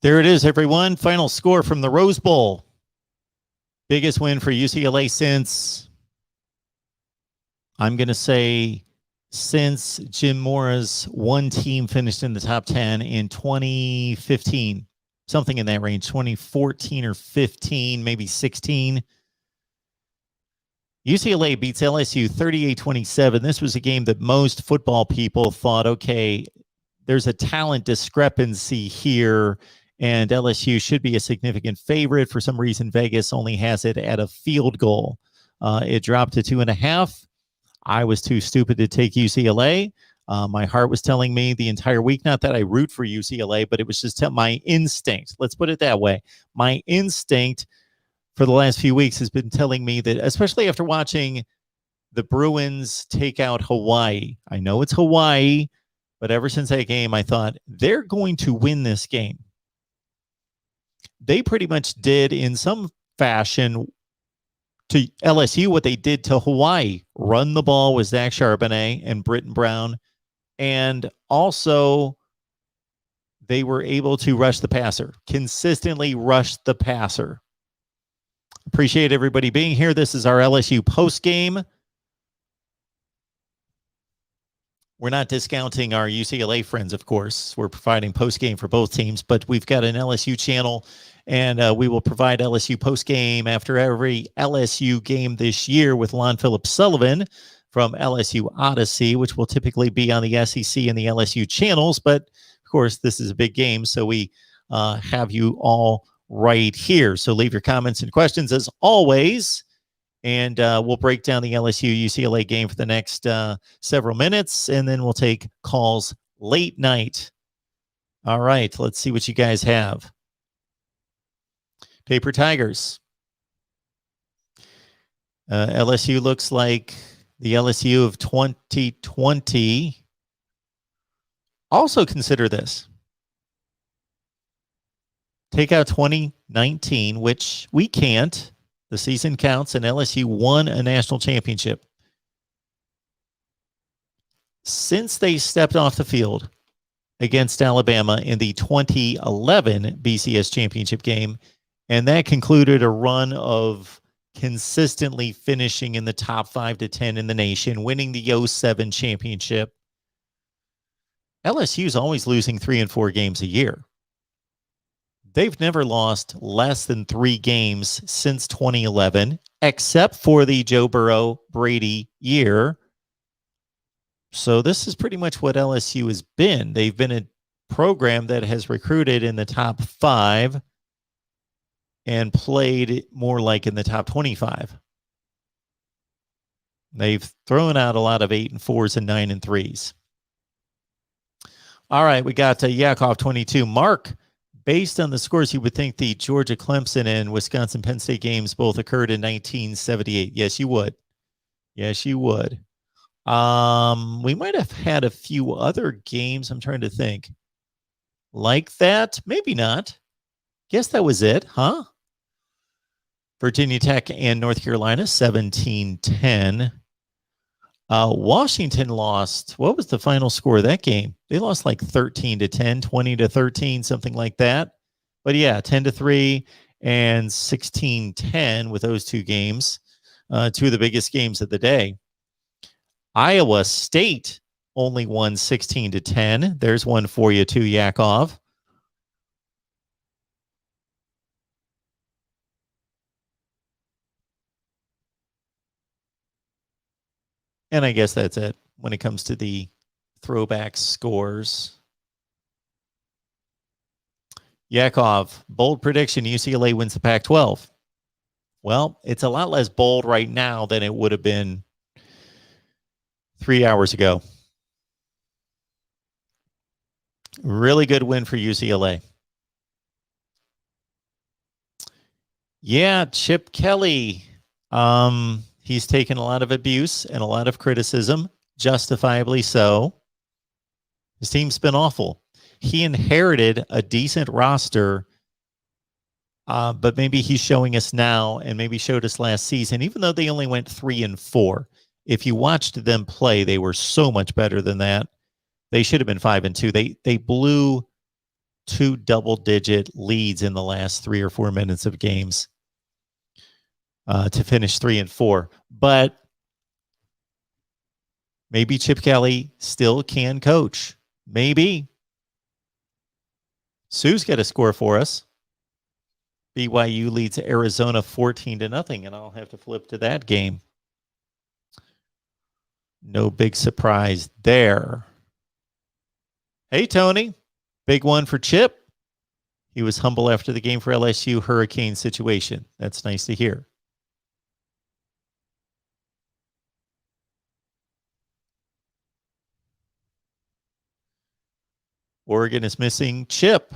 There it is, everyone. Final score from the Rose Bowl. Biggest win for UCLA since, I'm going to say, since Jim Mora's one team finished in the top 10 in 2015. Something in that range, 2014 or 15, maybe 16. UCLA beats LSU 38-27. This was a game that most football people thought, okay, there's a talent discrepancy here, and LSU should be a significant favorite. For some reason, Vegas only has it at a field goal. It dropped to 2.5. I was too stupid to take UCLA. My heart was telling me the entire week, not that I root for UCLA, but it was just my instinct. Let's put it that way. My instinct for the last few weeks has been telling me that, especially after watching the Bruins take out Hawaii. I know it's Hawaii, but ever since that game, I thought they're going to win this game. They pretty much did in some fashion to LSU what they did to Hawaii. Run the ball with Zach Charbonnet and Britton Brown. And also, they were able to rush the passer, consistently rush the passer. Appreciate everybody being here. This is our LSU postgame. We're not discounting our UCLA friends, of course. We're providing postgame for both teams, but we've got an LSU channel, and we will provide LSU postgame after every LSU game this year with Lon Phillips Sullivan from LSU Odyssey, which will typically be on the SEC and the LSU channels. But, of course, this is a big game, so we have you all right here. So leave your comments and questions as always, and we'll break down the LSU-UCLA game for the next several minutes, and then we'll take calls late night. All right, let's see what you guys have. Paper Tigers. LSU looks like the LSU of 2020. Also consider this. Take out 2019, which we can't. The season counts, and LSU won a national championship. Since they stepped off the field against Alabama in the 2011 BCS championship game, and that concluded a run of consistently finishing in the top 5 to 10 in the nation, winning the 07 championship, LSU is always losing 3 and 4 games a year. They've never lost less than 3 games since 2011, except for the Joe Burrow-Brady year. So this is pretty much what LSU has been. They've been a program that has recruited in the top 5 and played more like in the top 25. They've thrown out a lot of 8 and 4s and 9 and 3s. All right, we got Yakov 22. Mark, based on the scores, you would think the Georgia Clemson and Wisconsin Penn State games both occurred in 1978. Yes, you would. Yes, you would. We might have had a few other games. I'm trying to think. Like that? Maybe not. Guess that was it, huh? Virginia Tech and North Carolina, 17-10. Washington lost. What was the final score of that game? They lost like 13-10, 20-13, something like that. But yeah, 10-3 and 16-10 with those two games, two of the biggest games of the day. Iowa State only won 16-10. There's one for you too, Yakov. And I guess that's it when it comes to the throwback scores. Yakov, bold prediction, UCLA wins the Pac-12. Well, it's a lot less bold right now than it would have been 3 hours ago. Really good win for UCLA. Yeah, Chip Kelly. He's taken a lot of abuse and a lot of criticism, justifiably so. His team's been awful. He inherited a decent roster, but maybe he's showing us now and maybe showed us last season, even though they only went 3 and 4. If you watched them play, they were so much better than that. They should have been 5 and 2. They blew 2 double-digit leads in the last 3 or 4 minutes of games to finish 3-4. But maybe Chip Kelly still can coach. Maybe. Sue's got a score for us. BYU leads Arizona 14-0, and I'll have to flip to that game. No big surprise there. Hey, Tony. Big one for Chip. He was humble after the game for LSU hurricane situation. That's nice to hear. Oregon is missing Chip.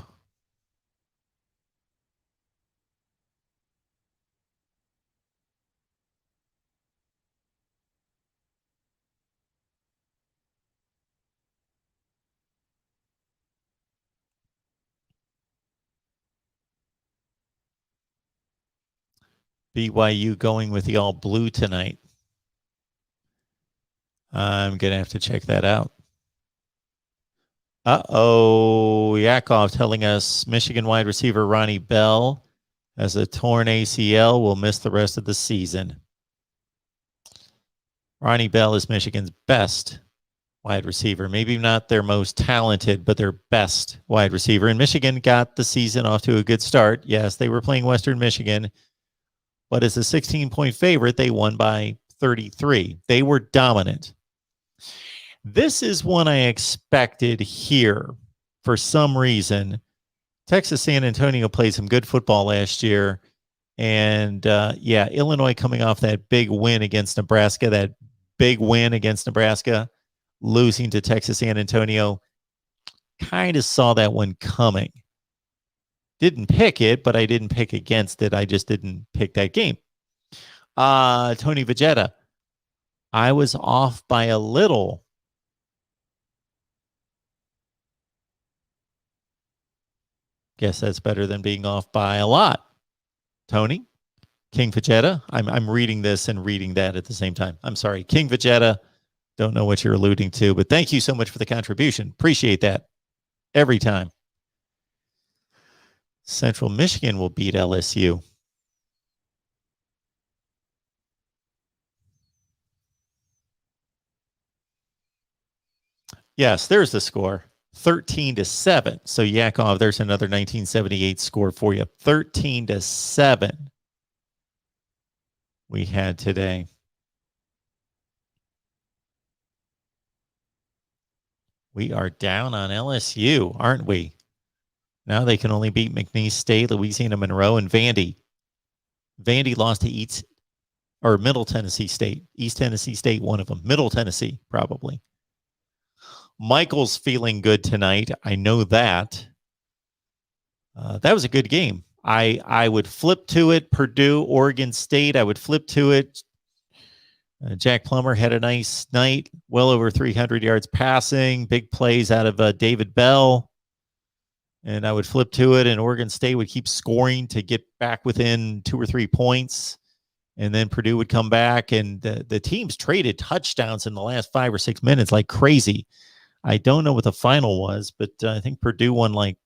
BYU going with the all blue tonight. I'm going to have to check that out. Yakov telling us Michigan wide receiver Ronnie Bell has a torn ACL, will miss the rest of the season. Ronnie Bell is Michigan's best wide receiver. Maybe not their most talented, but their best wide receiver. And Michigan got the season off to a good start. Yes, they were playing Western Michigan, but as a 16-point favorite, they won by 33. They were dominant. This is one I expected here for some reason. Texas San Antonio played some good football last year. And, Illinois coming off that big win against Nebraska, losing to Texas San Antonio. Kind of saw that one coming. Didn't pick it, but I didn't pick against it. I just didn't pick that game. Tony Vegeta. I was off by a little. Guess that's better than being off by a lot. Tony, King Vegeta. I'm reading this and reading that at the same time. I'm sorry, King Vegeta. Don't know what you're alluding to, but thank you so much for the contribution. Appreciate that every time. Central Michigan will beat LSU. Yes, there's the score. 13-7. So Yakov, there's another 1978 score for you. 13-7 we had today. We are down on LSU, aren't we? Now they can only beat McNeese State, Louisiana Monroe, and Vandy. Vandy lost to Middle Tennessee State. East Tennessee State, one of them. Middle Tennessee, probably. Michael's feeling good tonight. I know that. That was a good game. I would flip to it. Purdue, Oregon State. I would flip to it. Jack Plummer had a nice night. Well over 300 yards passing. Big plays out of David Bell. And I would flip to it, and Oregon State would keep scoring to get back within 2 or 3 points. And then Purdue would come back, and the teams traded touchdowns in the last 5 or 6 minutes like crazy. I don't know what the final was, but I think Purdue won like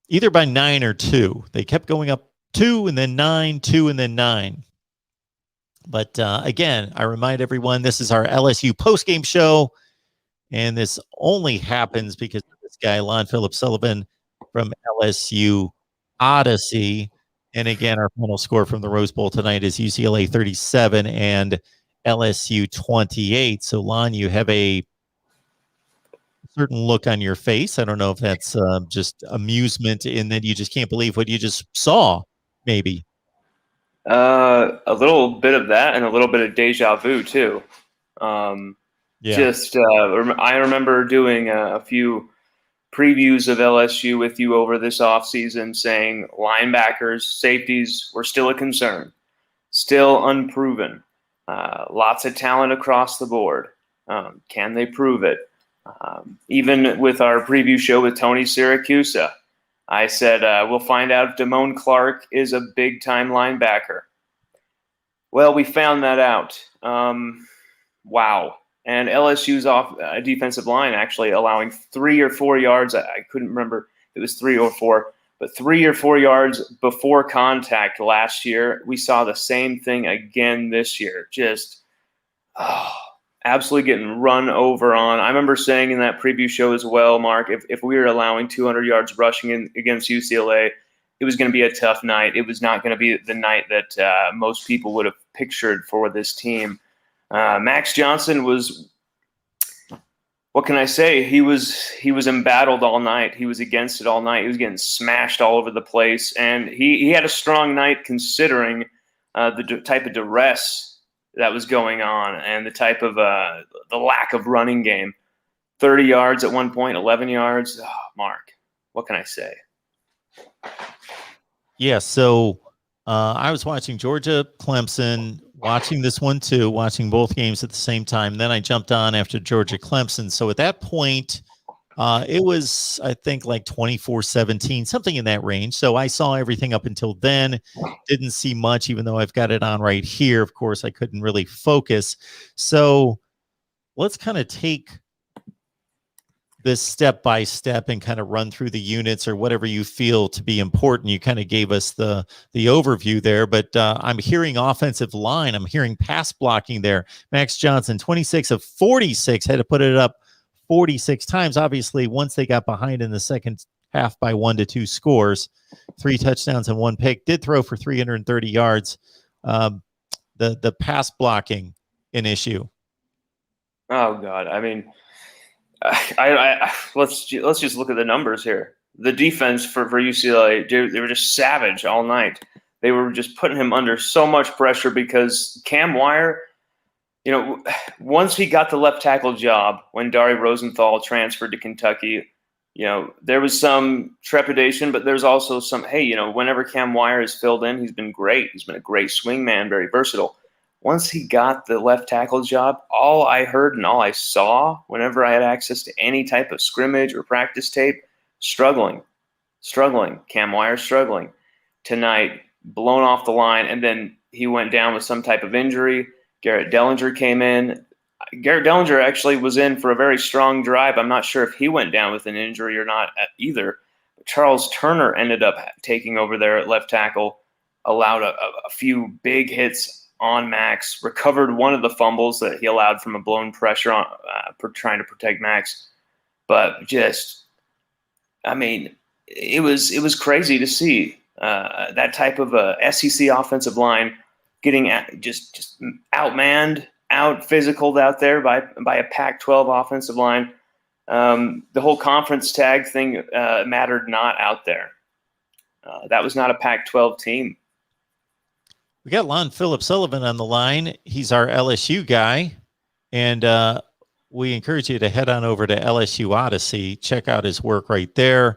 either by 9 or 2. They kept going up 2 and then 9, 2 and then 9. But again, I remind everyone, this is our LSU postgame show, and this only happens because of this guy, Lon Phillips Sullivan from LSU Odyssey. And again, our final score from the Rose Bowl tonight is UCLA 37 and LSU 28. So, Lon, you have a certain look on your face. I don't know if that's just amusement in that you just can't believe what you just saw, maybe. A little bit of that and a little bit of deja vu, too. I remember doing a few previews of LSU with you over this offseason saying linebackers, safeties were still a concern, still unproven. Lots of talent across the board. Can they prove it? Even with our preview show with Tony Syracusa, I said, we'll find out if Damone Clark is a big-time linebacker. Well, we found that out. Wow. And LSU's off defensive line actually allowing 3 or 4 yards. I couldn't remember if it was 3 or 4, but 3 or 4 yards before contact last year. We saw the same thing again this year. Just absolutely getting run over on. I remember saying in that preview show as well, Mark, if we were allowing 200 yards rushing against UCLA, it was going to be a tough night. It was not going to be the night that most people would have pictured for this team. Max Johnson was, what can I say? He was embattled all night. He was against it all night. He was getting smashed all over the place, and he had a strong night considering the type of duress that was going on and the type of the lack of running game. 30 yards at one point, 11 yards. Oh, Mark, what can I say? Yeah, so I was watching Georgia Clemson, watching this one too, watching both games at the same time. Then I jumped on after Georgia Clemson. So at that point, it was, I think, like 24-17, something in that range. So I saw everything up until then, didn't see much, even though I've got it on right here. Of course, I couldn't really focus. So let's kind of take this step by step and kind of run through the units or whatever you feel to be important. You kind of gave us the overview there, but I'm hearing offensive line. I'm hearing pass blocking there. Max Johnson, 26 of 46, had to put it up 46 times. Obviously, once they got behind in the second half by 1 to 2 scores, 3 touchdowns and 1 pick, did throw for 330 yards. The pass blocking, an issue. Oh God. I mean, let's just look at the numbers here. The defense for UCLA, they were just savage all night. They were just putting him under so much pressure because Cam Wire, once he got the left tackle job when Dari Rosenthal transferred to Kentucky, there was some trepidation, but there's also some, whenever Cam Wire is filled in, he's been great. He's been a great swing man, very versatile. Once he got the left tackle job, all I heard and all I saw whenever I had access to any type of scrimmage or practice tape, struggling. Cam Wire struggling. Tonight, blown off the line, and then he went down with some type of injury. Garrett Dellinger came in. Garrett Dellinger actually was in for a very strong drive. I'm not sure if he went down with an injury or not either. But Charles Turner ended up taking over there at left tackle, allowed a few big hits on Max, recovered one of the fumbles that he allowed from a blown pressure on trying to protect Max. But just, I mean, it was crazy to see that type of SEC offensive line getting just outmanned, out-physicaled out there by a Pac-12 offensive line. The whole conference tag thing mattered not out there. That was not a Pac-12 team. We got Lon Phillip Sullivan on the line. He's our LSU guy, and we encourage you to head on over to LSU Odyssey. Check out his work right there.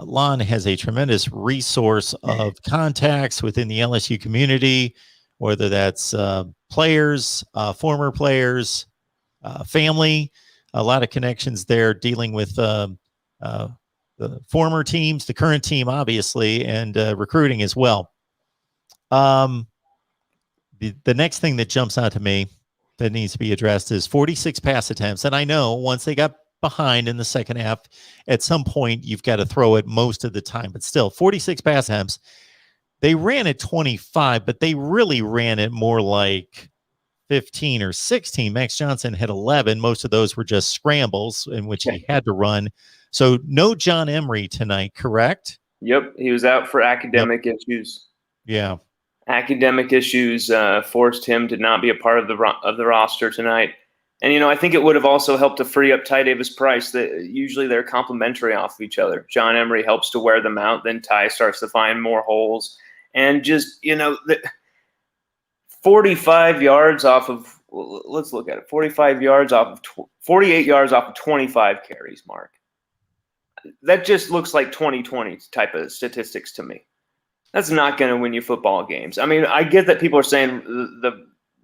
Lon has a tremendous resource of contacts within the LSU community, whether that's players, former players, family, a lot of connections there dealing with the former teams, the current team, obviously, and recruiting as well. The next thing that jumps out to me that needs to be addressed is 46 pass attempts. And I know once they got behind in the second half, at some point you've got to throw it most of the time, but still 46 pass attempts. They ran it 25, but they really ran it more like 15 or 16. Max Johnson had 11. Most of those were just scrambles in which he had to run. So no John Emery tonight, correct? Yep. He was out for academic issues. Yeah. Academic issues forced him to not be a part of the roster tonight. And, I think it would have also helped to free up Ty Davis Price. That usually they're complementary off of each other. John Emery helps to wear them out. Then Ty starts to find more holes. And just, 45 yards off of, let's look at it, 45 yards off of, 48 yards off of 25 carries, Mark. That just looks like 2020 type of statistics to me. That's not going to win you football games. I mean, I get that people are saying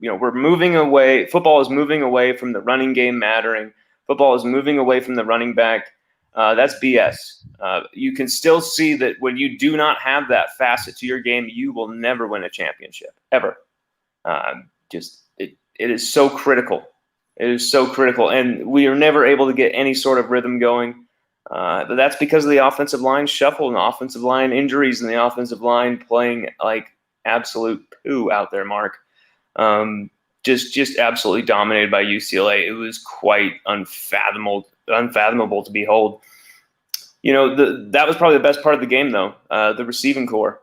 we're moving away. Football is moving away from the running game mattering. Football is moving away from the running back. That's BS. You can still see that when you do not have that facet to your game, you will never win a championship, ever. It is so critical. It was so critical, and we were never able to get any sort of rhythm going. But that's because of the offensive line shuffle and the offensive line injuries and the offensive line playing like absolute poo out there, Mark. Just absolutely dominated by UCLA. It was quite unfathomable to behold. That was probably the best part of the game, though, the receiving core.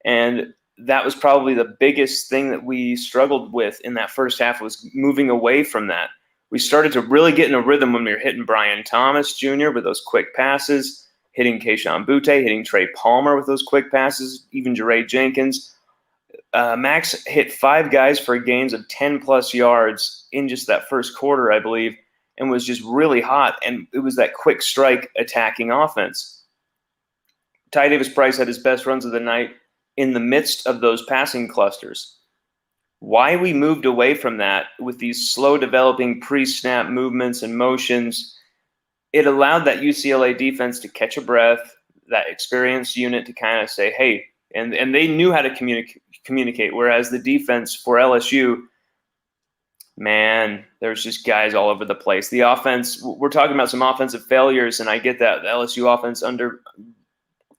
And that was probably the biggest thing that we struggled with in that first half, was moving away from that. We started to really get in a rhythm when we were hitting Brian Thomas Jr. with those quick passes, hitting Kayshon Boutte, hitting Trey Palmer with those quick passes, even Jeray Jenkins. Max hit 5 guys for gains of 10-plus yards in just that first quarter, I believe, and was just really hot. And it was that quick strike attacking offense. Ty Davis-Price had his best runs of the night in the midst of those passing clusters. Why we moved away from that with these slow developing pre-snap movements and motions, it allowed that UCLA defense to catch a breath, that experienced unit to kind of say, hey, and they knew how to communicate, whereas the defense for LSU, man, there's just guys all over the place. The offense, we're talking about some offensive failures, and I get that. The LSU offense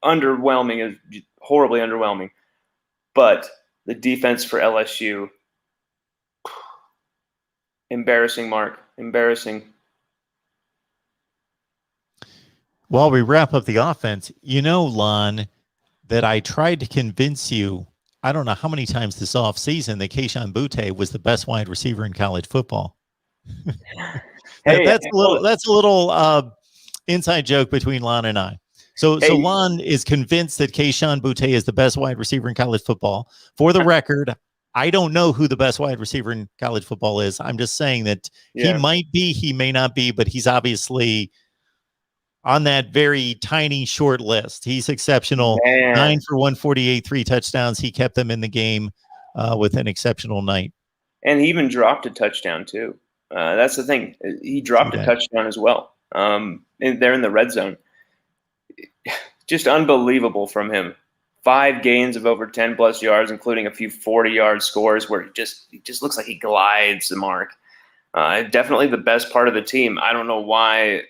underwhelming is horribly underwhelming. But the defense for LSU, embarrassing, Mark. Embarrassing. While we wrap up the offense, Lon, that I tried to convince you, I don't know how many times this offseason, that Kayshon Boutte was the best wide receiver in college football. That's a little inside joke between Lon and I. So Lon is convinced that Kayshon Boutte is the best wide receiver in college football. For the record, I don't know who the best wide receiver in college football is. I'm just saying that he might be, he may not be, but he's obviously on that very tiny short list. He's exceptional. Man. 9 for 148, 3 touchdowns. He kept them in the game with an exceptional night. And he even dropped a touchdown too. That's the thing. He dropped a touchdown as well. They're in the red zone. Just unbelievable from him. 5 gains of over 10-plus yards, including a few 40-yard scores where he just looks like he glides the mark. Definitely the best part of the team. I don't know why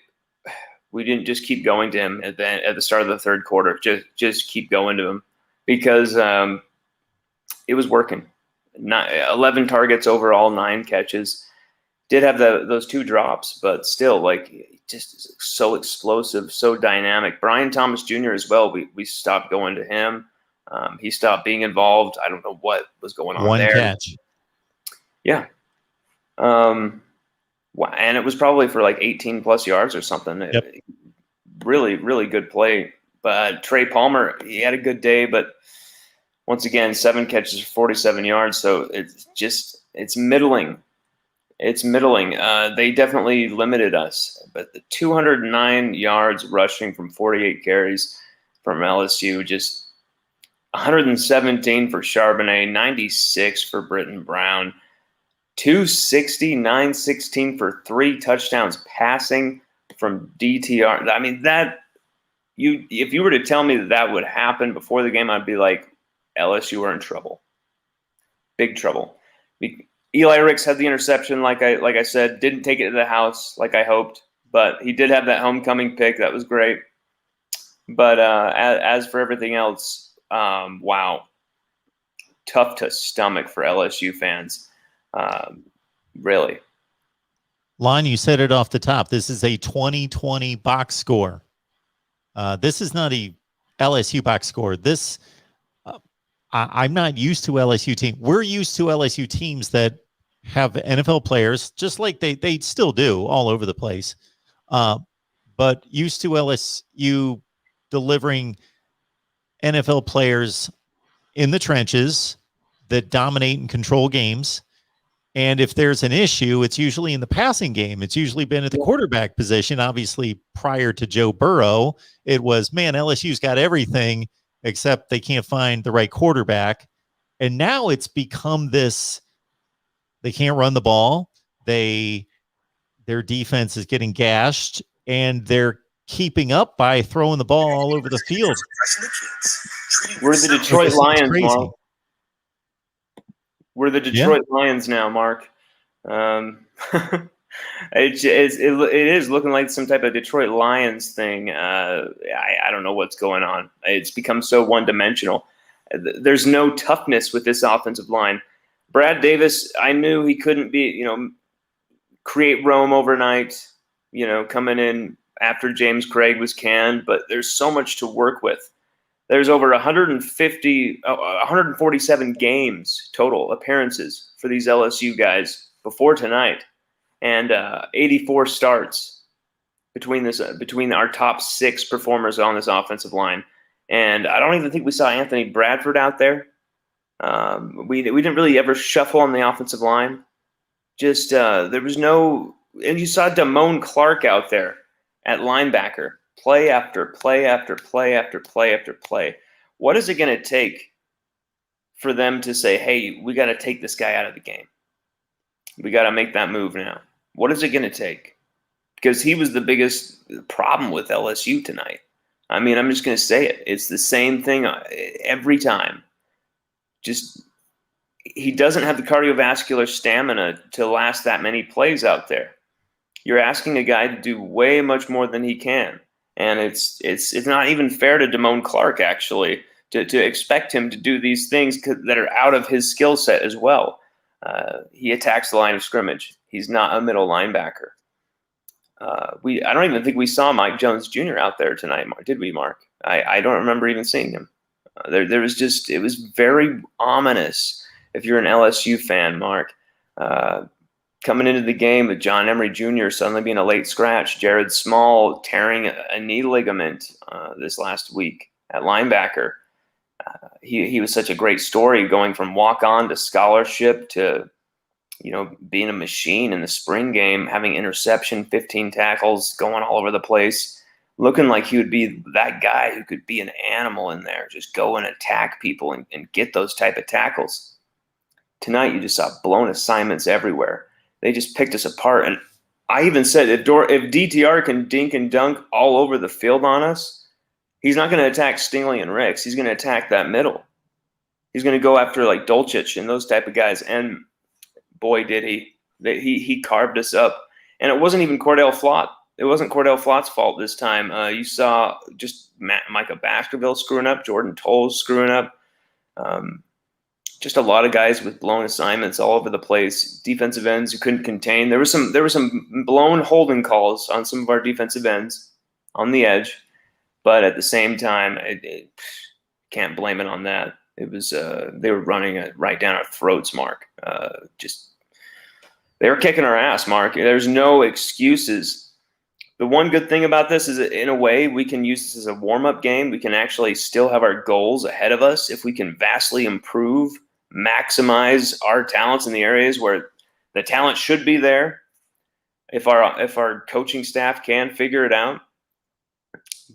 we didn't just keep going to him at the start of the third quarter. Just keep going to him, because it was working. 11 targets overall, 9 catches. Did have those 2 drops, but still, just so explosive, so dynamic. Brian Thomas Jr. as well. We stopped going to him. He stopped being involved. I don't know what was going on there. 1 catch. Yeah. And it was probably for 18-plus yards or something. Yep. Really, really good play. But Trey Palmer, he had a good day, but once again, 7 catches for 47 yards. So it's middling. It's middling. They definitely limited us. But the 209 yards rushing from 48 carries from LSU, just 117 for Charbonnet, 96 for Britton Brown, 260, 916 for 3 touchdowns passing from DTR. I mean, if you were to tell me that would happen before the game, I'd be like, LSU are in trouble. Big trouble. Eli Ricks had the interception, like I said, didn't take it to the house like I hoped, but he did have that homecoming pick. That was great. But as for everything else, wow. Tough to stomach for LSU fans. Really. Lon, you said it off the top. This is a 2020 box score. This is not a LSU box score. This, I'm not used to LSU team. We're used to LSU teams that have NFL players, just like they still do all over the place. But used to LSU delivering NFL players in the trenches that dominate and control games. And if there's an issue, it's usually in the passing game. It's usually been at the quarterback position. Obviously, prior to Joe Burrow, it was, man, LSU's got everything except they can't find the right quarterback. And now it's become this, they can't run the ball. Their defense is getting gashed, and they're keeping up by throwing the ball all over the field. We're the Detroit Lions, Mark. We're the Detroit Lions now, Mark. It is looking like some type of Detroit Lions thing. I don't know what's going on. It's become so one-dimensional. There's no toughness with this offensive line. Brad Davis, I knew he couldn't be, create Rome overnight, coming in after James Craig was canned, but there's so much to work with. There's over 147 games total appearances for these LSU guys before tonight, and 84 starts between our top 6 performers on this offensive line. And I don't even think we saw Anthony Bradford out there. We didn't really ever shuffle on the offensive line. Just there was no, and you saw Damone Clark out there at linebacker, play after play after play after play after play. What is it going to take for them to say, hey, we got to take this guy out of the game? We got to make that move now. What is it going to take? Because he was the biggest problem with LSU tonight. I mean, I'm just going to say it. It's the same thing every time. Just he doesn't have the cardiovascular stamina to last that many plays out there. You're asking a guy to do way much more than he can. And it's not even fair to Damone Clark, actually, to expect him to do these things that are out of his skill set as well. He attacks the line of scrimmage. He's not a middle linebacker. I don't even think we saw Mike Jones Jr. out there tonight, did we, Mark? I don't remember even seeing him. There was just, it was very ominous if you're an LSU fan, Mark. Coming into the game with John Emery Jr. suddenly being a late scratch, Jared Small tearing a knee ligament this last week at linebacker. He was such a great story, going from walk-on to scholarship to being a machine in the spring game, having interception, 15 tackles, going all over the place, looking like he would be that guy who could be an animal in there, just go and attack people and get those type of tackles. Tonight, you just saw blown assignments everywhere. They just picked us apart. And I even said, if DTR can dink and dunk all over the field on us, he's not going to attack Stingley and Ricks. He's going to attack that middle. He's going to go after like Dolchich and those type of guys. And boy, did he. He carved us up. And it wasn't even Cordell Flott. It wasn't Cordell Flott's fault this time. You saw just Micah Baskerville screwing up, Jordan Tolles screwing up. Just a lot of guys with blown assignments all over the place. Defensive ends who couldn't contain. There was some blown holding calls on some of our defensive ends on the edge, but at the same time, can't blame it on that. It was they were running it right down our throats, Mark. They were kicking our ass, Mark. There's no excuses. The one good thing about this is, in a way, we can use this as a warm-up game. We can actually still have our goals ahead of us if we can vastly improve, maximize our talents in the areas where the talent should be there. If our coaching staff can figure it out.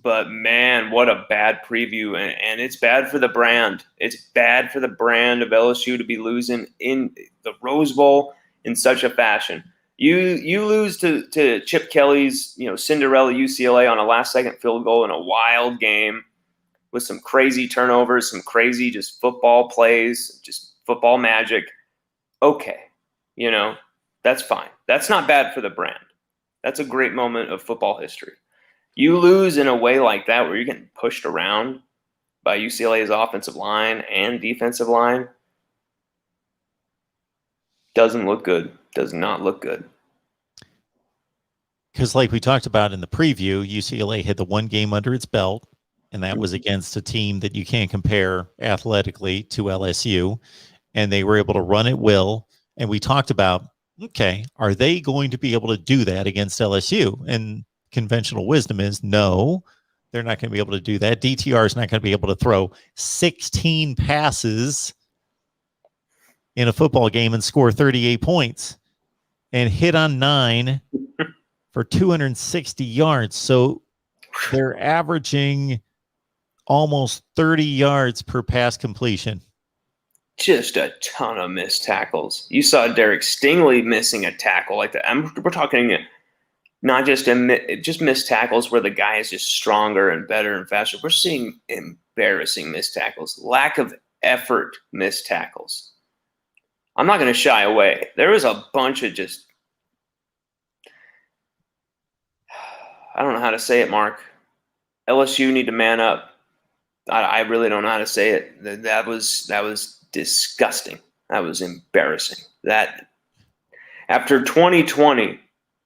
But man, what a bad preview, and it's bad for the brand. It's bad for the brand of LSU to be losing in the Rose Bowl in such a fashion. You lose to Chip Kelly's Cinderella UCLA on a last-second field goal in a wild game with some crazy turnovers, some crazy just football plays, just football magic. Okay, that's fine. That's not bad for the brand. That's a great moment of football history. You lose in a way like that where you're getting pushed around by UCLA's offensive line and defensive line. Doesn't look good. Does not look good. Because like we talked about in the preview, UCLA had the one game under its belt, and that was against a team that you can't compare athletically to LSU, and they were able to run at will. And we talked about, okay, are they going to be able to do that against LSU? And conventional wisdom is no, they're not going to be able to do that. DTR is not going to be able to throw 16 passes in a football game and score 38 points and hit on 9 for 260 yards. So they're averaging almost 30 yards per pass completion. Just a ton of missed tackles. You saw Derek Stingley missing a tackle like that. We're talking not just missed tackles where the guy is just stronger and better and faster. We're seeing embarrassing missed tackles, lack of effort missed tackles. I'm not going to shy away. There was a bunch of just I don't know how to say it, Mark. LSU need to man up. I really don't know how to say it. That was disgusting. That was embarrassing. That after 2020,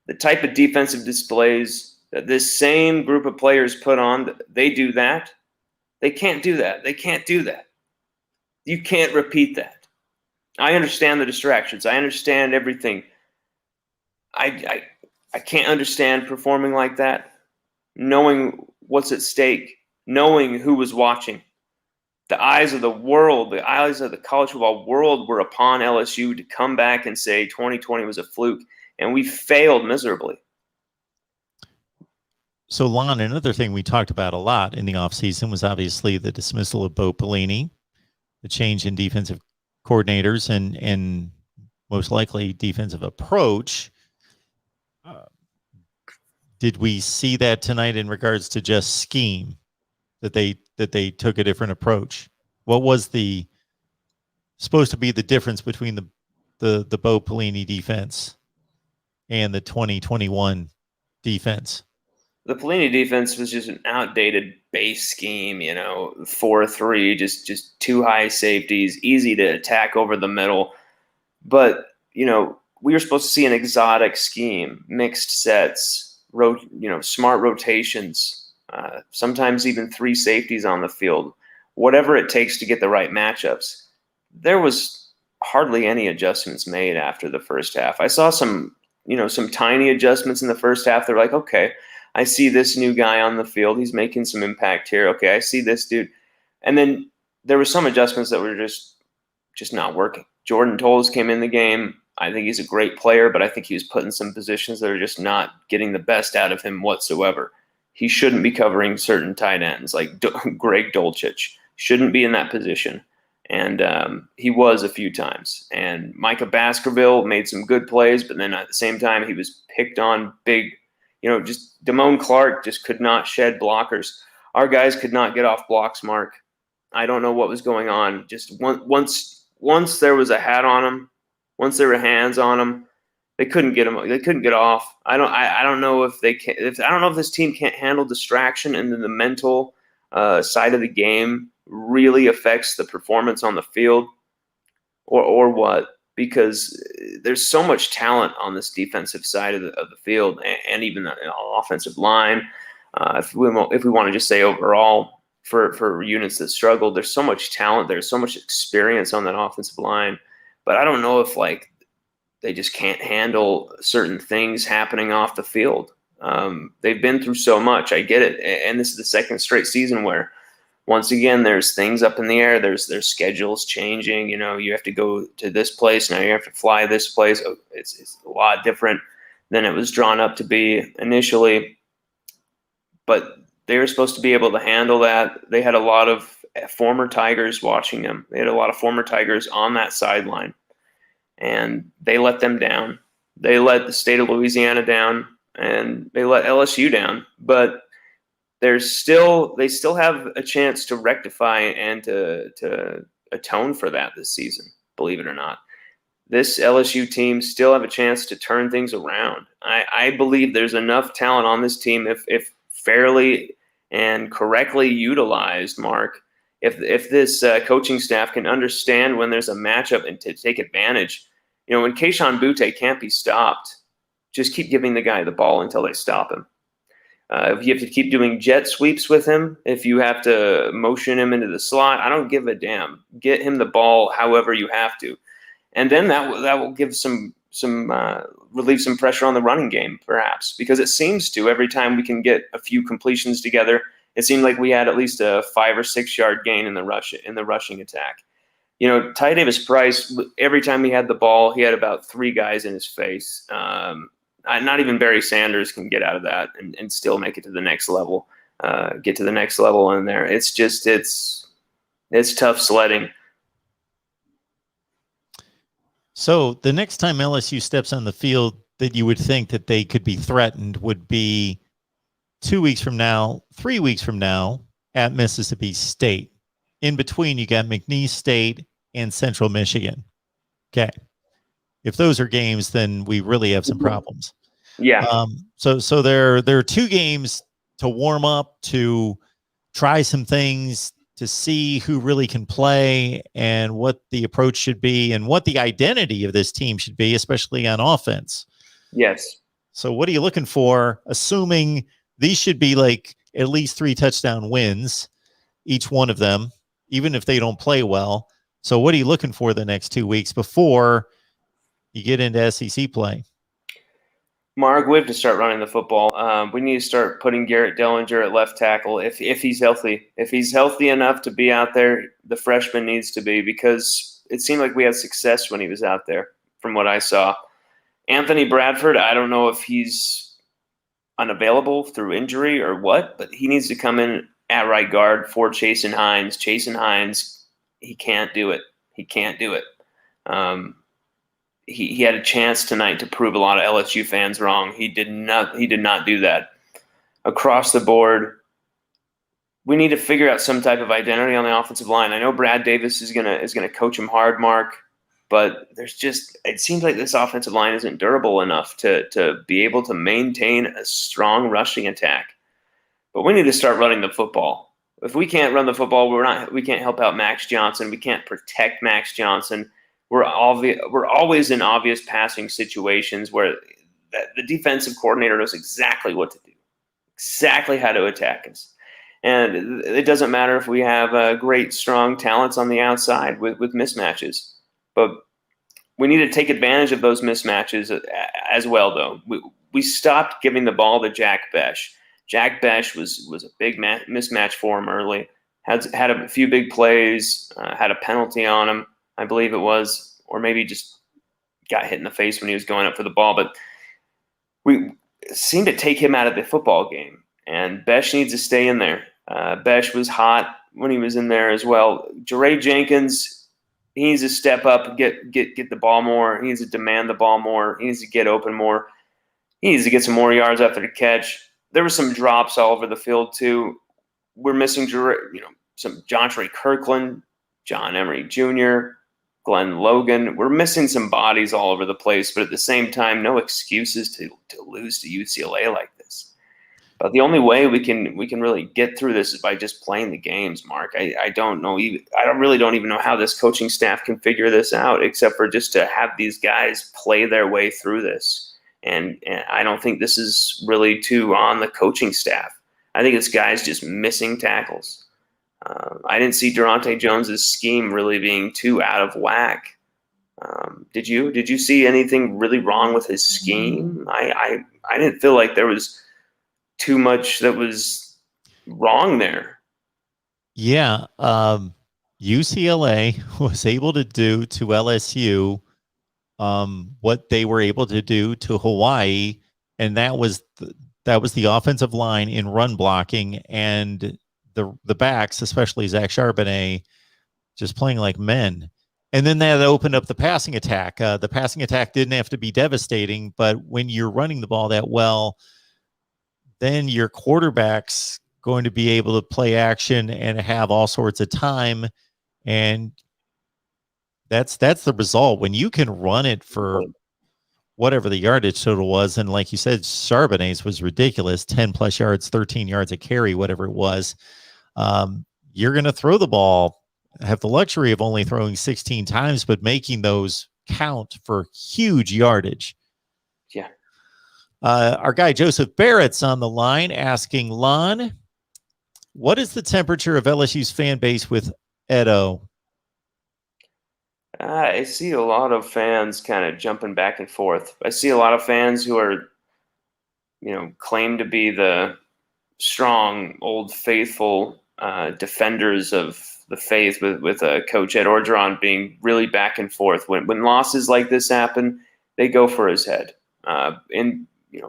the type of defensive displays that this same group of players put on, they do that. They can't do that. They can't do that. You can't repeat that. I understand the distractions. I understand everything. I can't understand performing like that, knowing what's at stake, knowing who was watching. The eyes of the world, the eyes of the college football world were upon LSU to come back and say 2020 was a fluke, and we failed miserably. So, Lon, another thing we talked about a lot in the offseason was obviously the dismissal of Bo Pelini, the change in defensive coordinators, and most likely defensive approach. Did we see that tonight in regards to just scheme, that they took a different approach? What was supposed to be the difference between the Bo Pelini defense and the 2021 defense? The Pelini defense was just an outdated base scheme, 4-3, just two high safeties, easy to attack over the middle. But, we were supposed to see an exotic scheme, mixed sets, smart rotations, sometimes even three safeties on the field, whatever it takes to get the right matchups. There was hardly any adjustments made after the first half. I saw some tiny adjustments in the first half. They're like, okay, I see this new guy on the field. He's making some impact here. Okay, I see this dude. And then there were some adjustments that were just not working. Jordan Tolles came in the game. I think he's a great player, but I think he was put in some positions that are just not getting the best out of him whatsoever. He shouldn't be covering certain tight ends, like Greg Dulcich. Shouldn't be in that position. And he was a few times. And Micah Baskerville made some good plays, but then at the same time, he was picked on big. Just Damone Clark just could not shed blockers. Our guys could not get off blocks, Mark. I don't know what was going on. Just once there was a hat on them, once there were hands on them, they couldn't get them. They couldn't get off. I don't know if they can. I don't know if this team can't handle distraction, and then the mental side of the game really affects the performance on the field, or what. Because there's so much talent on this defensive side of the field, and even the offensive line. If we want to just say overall for units that struggle, there's so much talent. There's so much experience on that offensive line, but I don't know if they just can't handle certain things happening off the field. They've been through so much. I get it, and this is the second straight season where, once again, there's things up in the air. There's schedules changing. You have to go to this place. Now you have to fly this place. It's a lot different than it was drawn up to be initially. But they were supposed to be able to handle that. They had a lot of former Tigers watching them. They had a lot of former Tigers on that sideline. And they let them down. They let the state of Louisiana down. And they let LSU down. But they still have a chance to rectify and to atone for that this season, believe it or not. This LSU team still have a chance to turn things around. I believe there's enough talent on this team if fairly and correctly utilized, Mark. If this coaching staff can understand when there's a matchup and to take advantage. When Kayshon Boutte can't be stopped, just keep giving the guy the ball until they stop him. If you have to keep doing jet sweeps with him, if you have to motion him into the slot, I don't give a damn. Get him the ball however you have to. And then that will give some relieve some pressure on the running game, perhaps, because it seems to every time we can get a few completions together, it seemed like we had at least a 5 or 6 yard gain in the rushing attack. Ty Davis Price, every time he had the ball, he had about 3 guys in his face. Not even Barry Sanders can get out of that and still make it to the next level, get to the next level in there. It's just, it's tough sledding. So the next time LSU steps on the field that you would think that they could be threatened would be 2 weeks from now, 3 weeks from now at Mississippi State. In between, you got McNeese State and Central Michigan. Okay. If those are games, then we really have some problems. Yeah. So there are 2 games to warm up, to try some things, to see who really can play and what the approach should be and what the identity of this team should be, especially on offense. Yes. So what are you looking for, assuming these should be like at least 3 touchdown wins, each one of them, even if they don't play well? So what are you looking for the next 2 weeks before you get into SEC play? Mark, we have to start running the football. We need to start putting Garrett Dellinger at left tackle if he's healthy. If he's healthy enough to be out there, the freshman needs to be, because it seemed like we had success when he was out there from what I saw. Anthony Bradford, I don't know if he's unavailable through injury or what, but he needs to come in at right guard for Chasen Hines. Chasen Hines, he can't do it. He can't do it. He had a chance tonight to prove a lot of LSU fans wrong. He did not do that. Across the board, we need to figure out some type of identity on the offensive line. I know Brad Davis is gonna coach him hard, Mark, but it seems like this offensive line isn't durable enough to be able to maintain a strong rushing attack. But we need to start running the football. If we can't run the football, we can't help out Max Johnson. We can't protect Max Johnson. We're always in obvious passing situations where the defensive coordinator knows exactly what to do, exactly how to attack us. And it doesn't matter if we have great, strong talents on the outside with mismatches. But we need to take advantage of those mismatches as well, though. We stopped giving the ball to Jack Besh. Jack Besh was a big mismatch for him early. Had a few big plays, had a penalty on him, I believe it was, or maybe just got hit in the face when he was going up for the ball. But we seemed to take him out of the football game, and Besh needs to stay in there. Besh was hot when he was in there as well. Jeray Jenkins, he needs to step up, get the ball more. He needs to demand the ball more. He needs to get open more. He needs to get some more yards after the catch. There were some drops all over the field too. We're missing some John Trey Kirkland, John Emery Jr., Glenn Logan. We're missing some bodies all over the place, but at the same time, no excuses to lose to UCLA like this. But the only way we can really get through this is by just playing the games, Mark. I really don't even know how this coaching staff can figure this out, except for just to have these guys play their way through this. And I don't think this is really too on the coaching staff. I think it's guys just missing tackles. I didn't see Durante Jones's scheme really being too out of whack. Did you see anything really wrong with his scheme? I didn't feel like there was too much that was wrong there. Yeah. UCLA was able to do to LSU what they were able to do to Hawaii, and that was the offensive line in run blocking, and the backs, especially Zach Charbonnet, just playing like men. And then that opened up the passing attack. The passing attack didn't have to be devastating, but when you're running the ball that well, then your quarterback's going to be able to play action and have all sorts of time. And that's the result. When you can run it for whatever the yardage total was, and like you said, Charbonnet's was ridiculous, 10 plus yards, 13 yards a carry, whatever it was. You're going to throw the ball, have the luxury of only throwing 16 times, but making those count for huge yardage. Yeah. Our guy Joseph Barrett's on the line asking, Lon, what is the temperature of LSU's fan base with Edo? I see a lot of fans kind of jumping back and forth. I see a lot of fans who are, claim to be the strong, old, faithful defenders of the faith with Coach Ed Orgeron being really back and forth. When losses like this happen, they go for his head.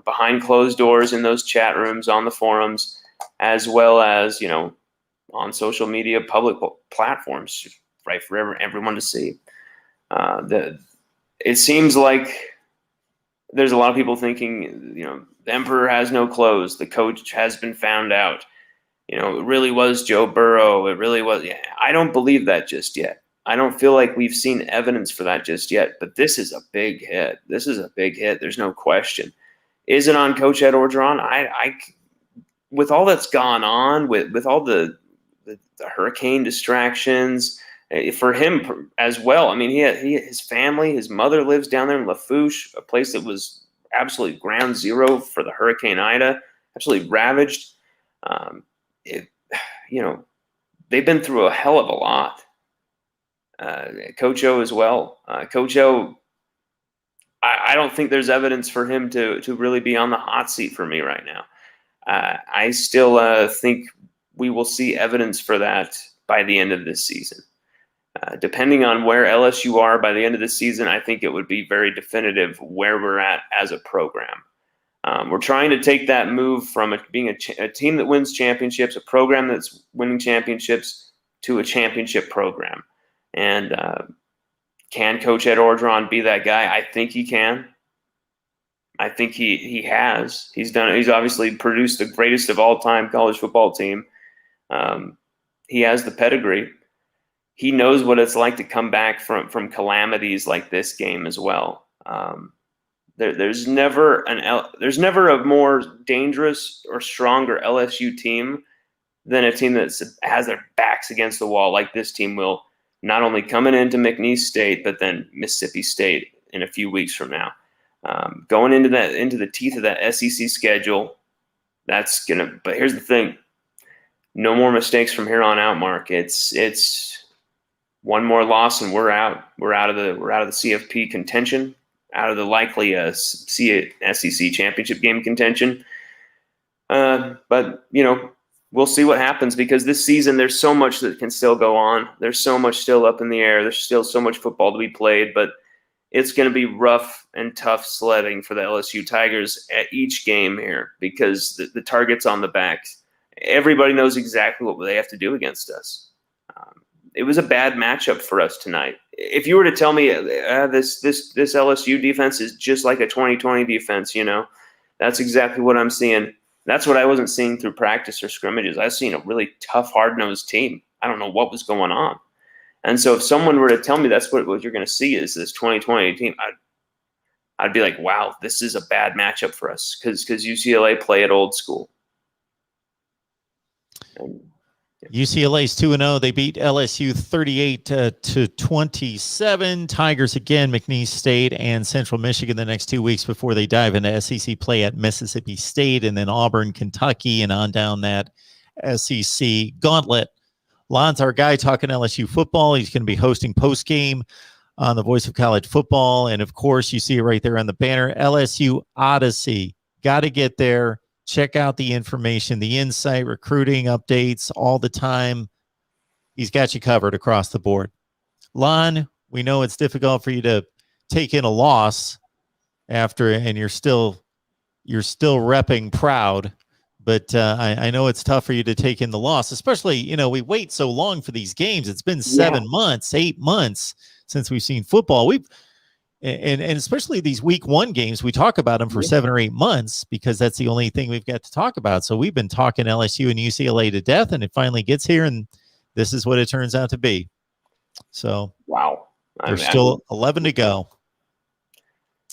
Behind closed doors in those chat rooms, on the forums, as well as, on social media, public platforms, right, for everyone to see. It seems like there's a lot of people thinking, the emperor has no clothes. The coach has been found out. It really was Joe Burrow. It really was. Yeah, I don't believe that just yet. I don't feel like we've seen evidence for that just yet. But this is a big hit. This is a big hit. There's no question. Is it on Coach Ed Orgeron? With all that's gone on, with all the hurricane distractions, for him as well. I mean, his family, his mother lives down there in Lafourche, a place that was absolutely ground zero for the Hurricane Ida, absolutely ravaged. They've been through a hell of a lot. Coach O as well. Coach O, I don't think there's evidence for him to really be on the hot seat for me right now. I still think we will see evidence for that by the end of this season. Depending on where LSU are by the end of the season, I think it would be very definitive where we're at as a program. We're trying to take that move from being a team that wins championships, a program that's winning championships, to a championship program. And can Coach Ed Orgeron be that guy? I think he can. I think he has. He's done it. He's obviously produced the greatest of all time college football team. He has the pedigree. He knows what it's like to come back from calamities like this game as well. There's never a more dangerous or stronger LSU team than a team that has their backs against the wall like this team will, not only coming into McNeese State, but then Mississippi State in a few weeks from now. Going into the teeth of that SEC schedule, but here's the thing. No more mistakes from here on out, Mark. It's one more loss and we're out. We're out of the CFP contention, out of the likely SEC championship game contention. But we'll see what happens, because this season there's so much that can still go on. There's so much still up in the air. There's still so much football to be played, but it's going to be rough and tough sledding for the LSU Tigers at each game here, because the target's on the back. Everybody knows exactly what they have to do against us. It was a bad matchup for us tonight. If you were to tell me this LSU defense is just like a 2020 defense, that's exactly what I'm seeing. That's what I wasn't seeing through practice or scrimmages. I've seen a really tough, hard-nosed team. I don't know what was going on. And so if someone were to tell me that's what you're going to see is this 2020 team, I'd be like, wow, this is a bad matchup for us, because UCLA play at old school. UCLA's 2-0. They beat LSU 38-27. Tigers again, McNeese State and Central Michigan the next 2 weeks before they dive into SEC play at Mississippi State, and then Auburn, Kentucky, and on down that SEC gauntlet. Lon's our guy talking LSU football. He's going to be hosting Postgame on the Voice of College Football. And, of course, you see it right there on the banner, LSU Odyssey. Got to get there. Check out the information, the insight, recruiting updates all the time. He's got you covered across the board. Lon, we know it's difficult for you to take in a loss and you're still repping proud. But I know it's tough for you to take in the loss, especially, we wait so long for these games. It's been 7 months, 8 months since we've seen football. And especially these week 1 games, we talk about them for 7 or 8 months because that's the only thing we've got to talk about. So we've been talking LSU and UCLA to death, and it finally gets here, and this is what it turns out to be. So wow, there's still 11 to go.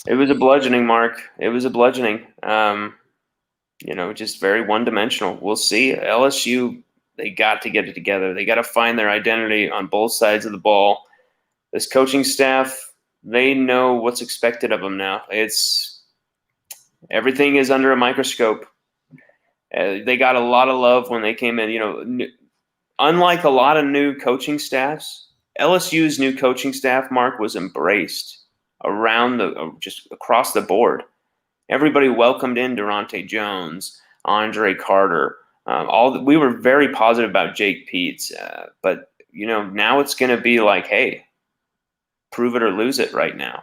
It was a bludgeoning, Mark. It was a bludgeoning. Just very one-dimensional. We'll see. LSU, they got to get it together. They got to find their identity on both sides of the ball. This coaching staff, they know what's expected of them now. Everything is under a microscope. They got a lot of love when they came in. Unlike a lot of new coaching staffs, LSU's new coaching staff, Mark, was embraced just across the board. Everybody welcomed in Durante Jones, Andre Carter. We were very positive about Jake Peets, but now it's going to be like, hey, prove it or lose it right now,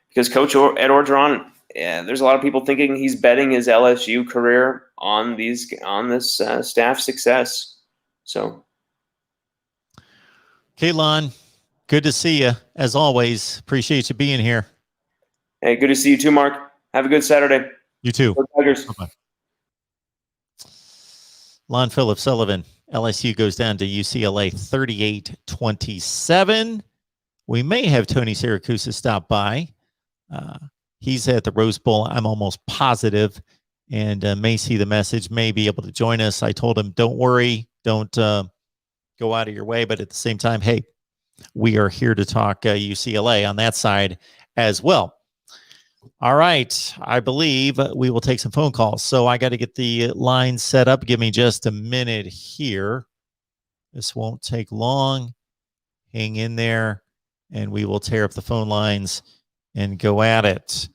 because Coach Ed Orgeron, there's a lot of people thinking he's betting his LSU career on this staff success. So, Lon, good to see you as always. Appreciate you being here. Hey, good to see you too, Mark. Have a good Saturday. You too. Tigers. Bye-bye. Lon Phillips Sullivan, LSU goes down to UCLA 38-27. We may have Tony Syracusa stop by. He's at the Rose Bowl, I'm almost positive, and may see the message, may be able to join us. I told him, don't worry, don't go out of your way, but at the same time, hey, we are here to talk UCLA on that side as well. All right, I believe we will take some phone calls. So I got to get the line set up. Give me just a minute here. This won't take long. Hang in there, and we will tear up the phone lines and go at it.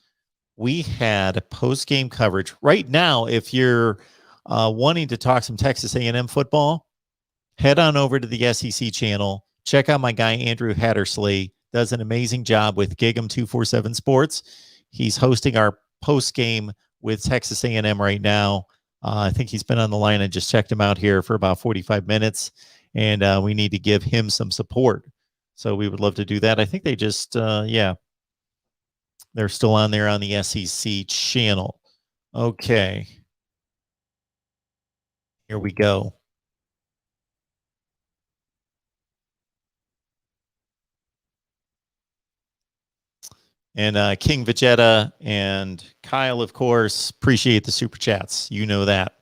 We had post-game coverage. Right now, if you're wanting to talk some Texas A&M football, head on over to the SEC channel. Check out my guy, Andrew Hattersley. Does an amazing job with Gig'em 247 Sports. He's hosting our post-game with Texas A&M right now. I think he's been on the line. I just checked him out here for about 45 minutes, and we need to give him some support. So we would love to do that. I think they just, they're still on there on the SEC channel. Okay. Here we go. And King Vegeta and Kyle, of course, appreciate the super chats. You know that.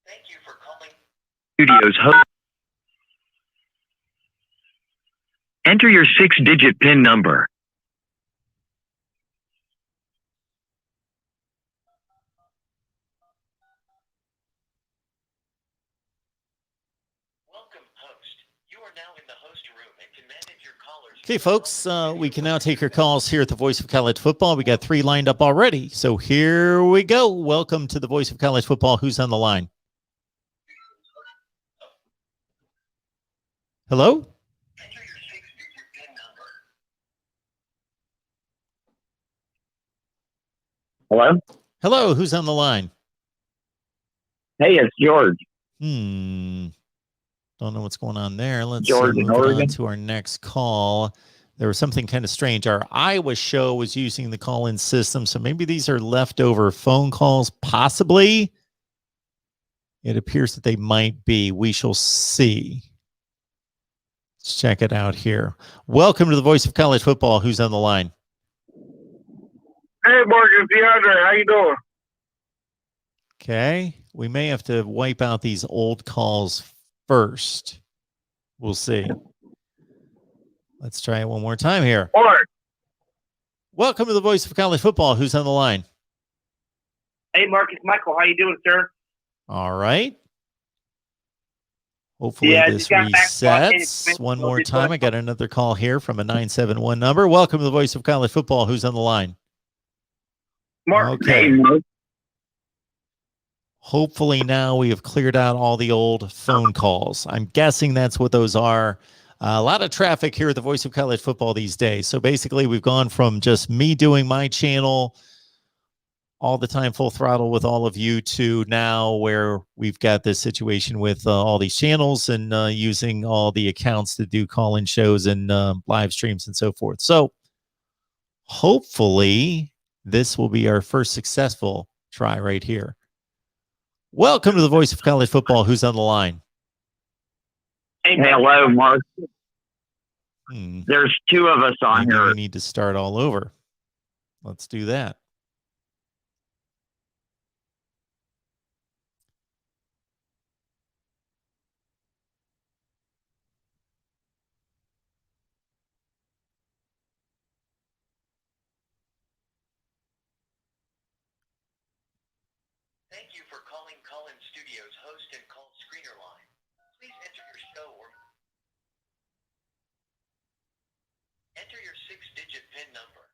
Thank you for calling Studios host. Enter your 6-digit PIN number. Welcome, host. You are now in the host room and can manage your callers. Okay, folks, we can now take your calls here at the Voice of College Football. We got 3 lined up already. So here we go. Welcome to the Voice of College Football. Who's on the line? Hello? Hello? Hello, who's on the line? Hey, it's George. Don't know what's going on there. Let's George in move on Oregon. to our next call. There was something kind of strange. Our Iowa show was using the call-in system, so maybe these are leftover phone calls, possibly. It appears that they might be. We shall see. Let's check it out here. Welcome to the Voice of College Football. Who's on the line? Hey, Mark, it's DeAndre. How you doing? Okay. We may have to wipe out these old calls first. We'll see. Let's try it one more time here. Mark. Welcome to the Voice of College Football. Who's on the line? Hey, Mark, it's Michael. How you doing, sir? All right. Hopefully this resets one more time. I got another call here from a 971 number. Welcome to the Voice of College Football. Who's on the line? Mark. Okay. Hey, Mark. Hopefully now we have cleared out all the old phone calls. I'm guessing that's what those are. A lot of traffic here at the Voice of College Football these days. So basically we've gone from just me doing my channel all the time, full throttle with all of you, to now where we've got this situation with all these channels and using all the accounts to do call-in shows and live streams and so forth. So hopefully this will be our first successful try right here. Welcome to the Voice of College Football. Who's on the line? Hey, Hello, Mark. Hmm. There's 2 of us on Maybe here. we need to start all over. Let's do that. Thank you for calling Call-In Studios host and call screener line. Please enter your show or enter your 6-digit PIN number.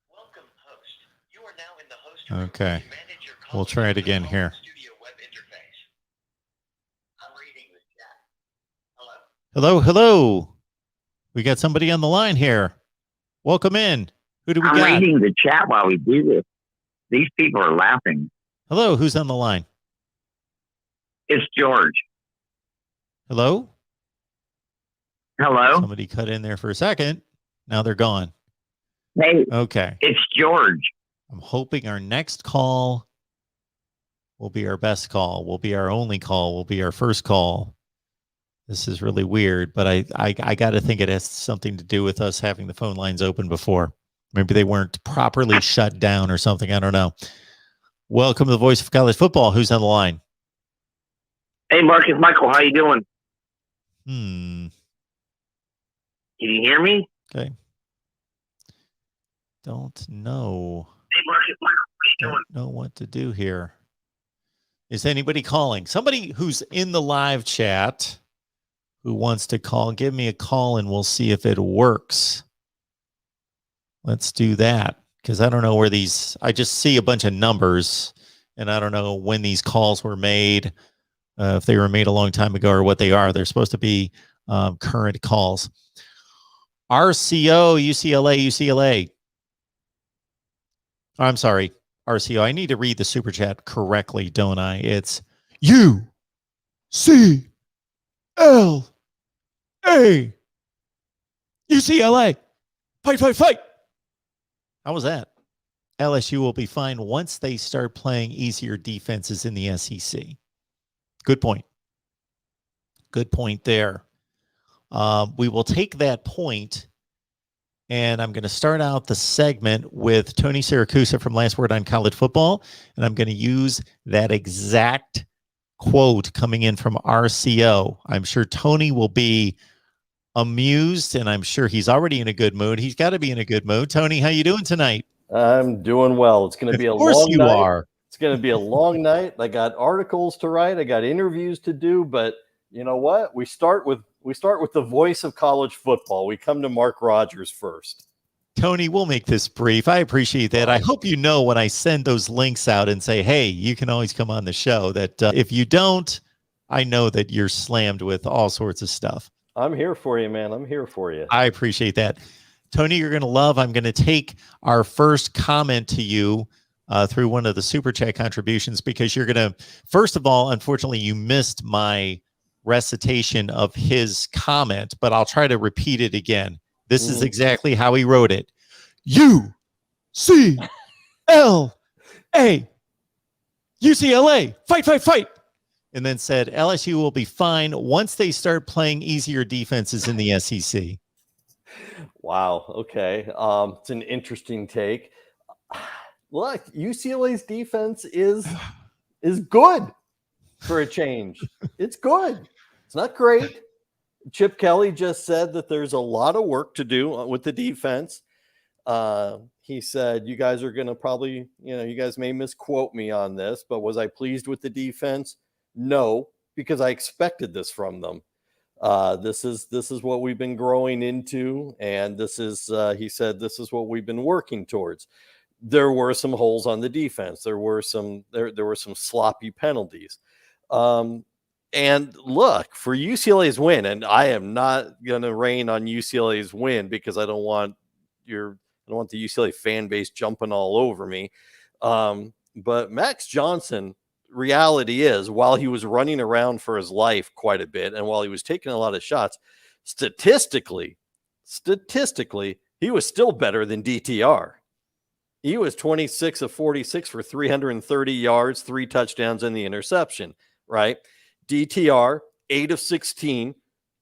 Welcome, host. You are now in the host room. Okay. You manage your We'll try it again here. Studio web interface. I'm reading the chat. Hello? Hello, hello. We got somebody on the line here. Welcome in. Who do we I'm got? reading the chat while we do this. These people are laughing. Hello, who's on the line? It's George. Hello? Hello? Somebody cut in there for a second. Now they're gone. Hey, Okay. it's George. I'm hoping our next call will be our best call, will be our only call, will be our first call. This is really weird, but I got to think it has something to do with us having the phone lines open before. Maybe they weren't properly shut down or something. I don't know. Welcome to the Voice of College Football. Who's on the line? Hey, Mark, it's Michael. How you doing? Hmm. Can you hear me? Okay. Don't know. Hey, Mark, it's Michael. How you doing? Don't know what to do here. Is anybody calling? Somebody who's in the live chat who wants to call, give me a call and we'll see if it works. Let's do that, because I don't know where these, I just see a bunch of numbers and I don't know when these calls were made, if they were made a long time ago or what they are. They're supposed to be current calls. RCO, UCLA. I'm sorry, RCO. I need to read the super chat correctly, don't I? It's UCLA, UCLA. Fight. How was that? LSU will be fine once they start playing easier defenses in the SEC. Good point. Good point there. We will take that point, and I'm going to start out the segment with Tony Syracusa from Last Word on College Football, and I'm going to use that exact quote coming in from RCO. I'm sure Tony will be amused, and I'm sure he's already in a good mood. He's got to be in a good mood. Tony, how you doing tonight? I'm doing well. It's going to be a long night. Of course you are. It's going to be a long night. I got articles to write. I got interviews to do. But you know what? We start with the voice of college football. We come to Mark Rogers first. Tony, we'll make this brief. I appreciate that. I hope you know when I send those links out and say, hey, you can always come on the show, that if you don't, I know that you're slammed with all sorts of stuff. I'm here for you, man. I'm here for you. I appreciate that. Tony, you're going to love, I'm going to take our first comment to you through one of the super chat contributions, because you're going to, first of all, unfortunately, you missed my recitation of his comment, but I'll try to repeat it again. This is exactly how he wrote it. UCLA, UCLA, fight. And then said LSU will be fine once they start playing easier defenses in the SEC. Wow. Okay. It's an interesting take. Look, UCLA's defense is good for a change. It's good. It's not great. Chip Kelly just said that there's a lot of work to do with the defense. He said, you guys are going to probably, you guys may misquote me on this, but was I pleased with the defense? No, because I expected this from them. This is what we've been growing into, and this is, he said, this is what we've been working towards. There were some holes on the defense. There were some sloppy penalties. And look, for UCLA's win, and I am not going to rain on UCLA's win because I don't want the UCLA fan base jumping all over me. But Max Johnson, reality is, while he was running around for his life quite a bit, and while he was taking a lot of shots, statistically, he was still better than DTR. He was 26 of 46 for 330 yards, 3 touchdowns, and the interception, right? DTR, 8 of 16,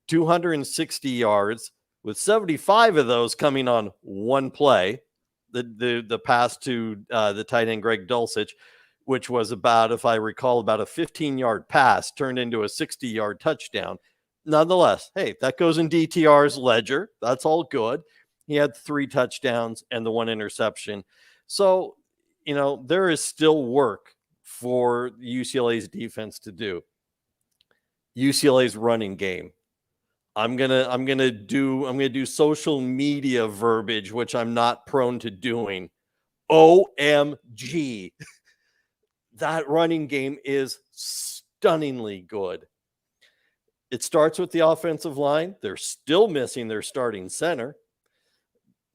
260 yards, with 75 of those coming on one play, the pass to the tight end Greg Dulcich, which was about, if I recall, about a 15-yard pass turned into a 60-yard touchdown. Nonetheless, hey, that goes in DTR's ledger. That's all good. He had 3 touchdowns and the 1 interception. So, there is still work for UCLA's defense to do. UCLA's running game. I'm gonna do social media verbiage, which I'm not prone to doing. OMG. That running game is stunningly good. It starts with the offensive line. They're still missing their starting center.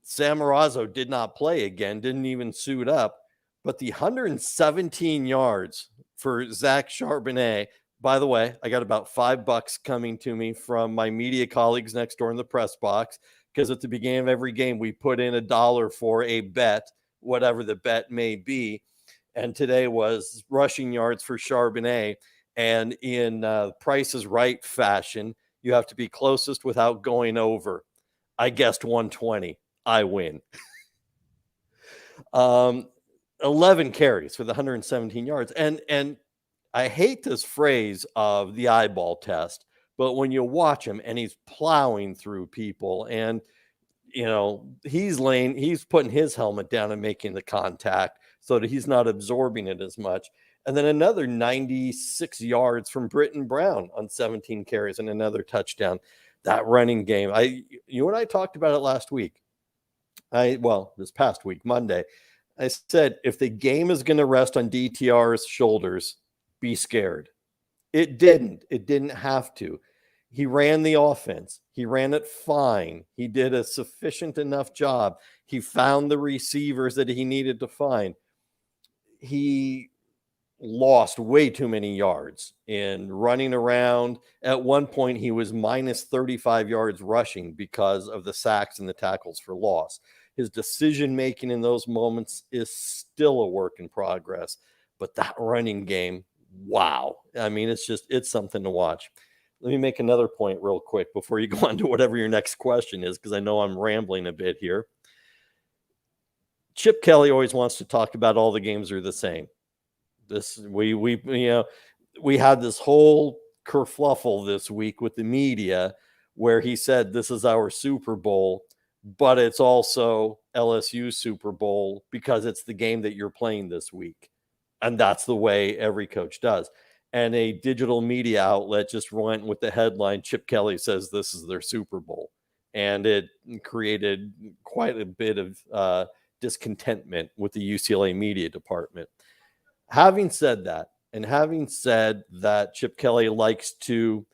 Sam Marazzo did not play again, didn't even suit up. But the 117 yards for Zach Charbonnet By the way, I got about $5 coming to me from my media colleagues next door in the press box, because at the beginning of every game, we put in $1 for a bet, whatever the bet may be. And today was rushing yards for Charbonnet. And in Price is Right fashion, you have to be closest without going over. I guessed 120. I win. 11 carries for the 117 yards. And I hate this phrase of the eyeball test, but when you watch him and he's plowing through people, and he's putting his helmet down and making the contact so that he's not absorbing it as much. And then another 96 yards from Britton Brown on 17 carries and another touchdown. That running game, you and I talked about it last week. This past week, Monday. I said, if the game is going to rest on DTR's shoulders, be scared. It didn't. It didn't have to. He ran the offense. He ran it fine. He did a sufficient enough job. He found the receivers that he needed to find. He lost way too many yards in running around. At one point, he was minus 35 yards rushing because of the sacks and the tackles for loss. His decision-making in those moments is still a work in progress. But that running game, wow. I mean, it's something to watch. Let me make another point real quick before you go on to whatever your next question is, because I know I'm rambling a bit here. Chip Kelly always wants to talk about all the games are the same. We had this whole kerfluffle this week with the media where he said this is our Super Bowl, but it's also LSU Super Bowl because it's the game that you're playing this week. And that's the way every coach does. And a digital media outlet just went with the headline, Chip Kelly says this is their Super Bowl. And it created quite a bit of discontentment with the UCLA media department. Having said that, and having said that Chip Kelly likes to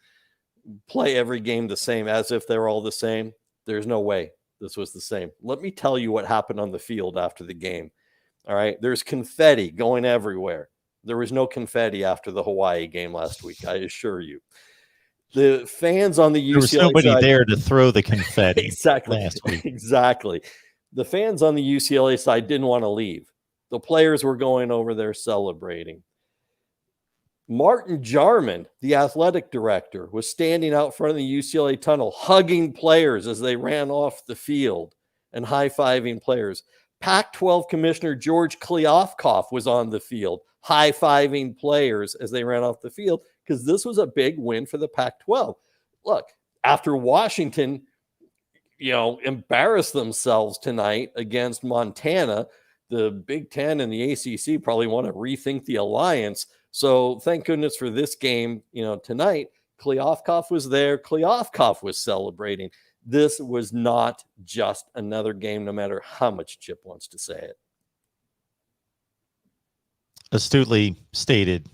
play every game the same as if they're all the same, there's no way this was the same. Let me tell you what happened on the field after the game. All right. There's confetti going everywhere. There was no confetti after the Hawaii game last week, I assure you. The fans on the UCLA there was nobody side, there to throw the confetti. exactly. Last week. Exactly. The fans on the UCLA side didn't want to leave. The players were going over there celebrating. Martin Jarman, the athletic director, was standing out front of the UCLA tunnel, hugging players as they ran off the field and high-fiving players. Pac-12 Commissioner George Kliavkoff was on the field, high-fiving players as they ran off the field, because this was a big win for the Pac-12. Look, after Washington, embarrassed themselves tonight against Montana, the Big Ten and the ACC probably want to rethink the alliance. So thank goodness for this game, tonight. Kliavkoff was there. Kliavkoff was celebrating. This was not just another game, no matter how much Chip wants to say it. Astutely stated.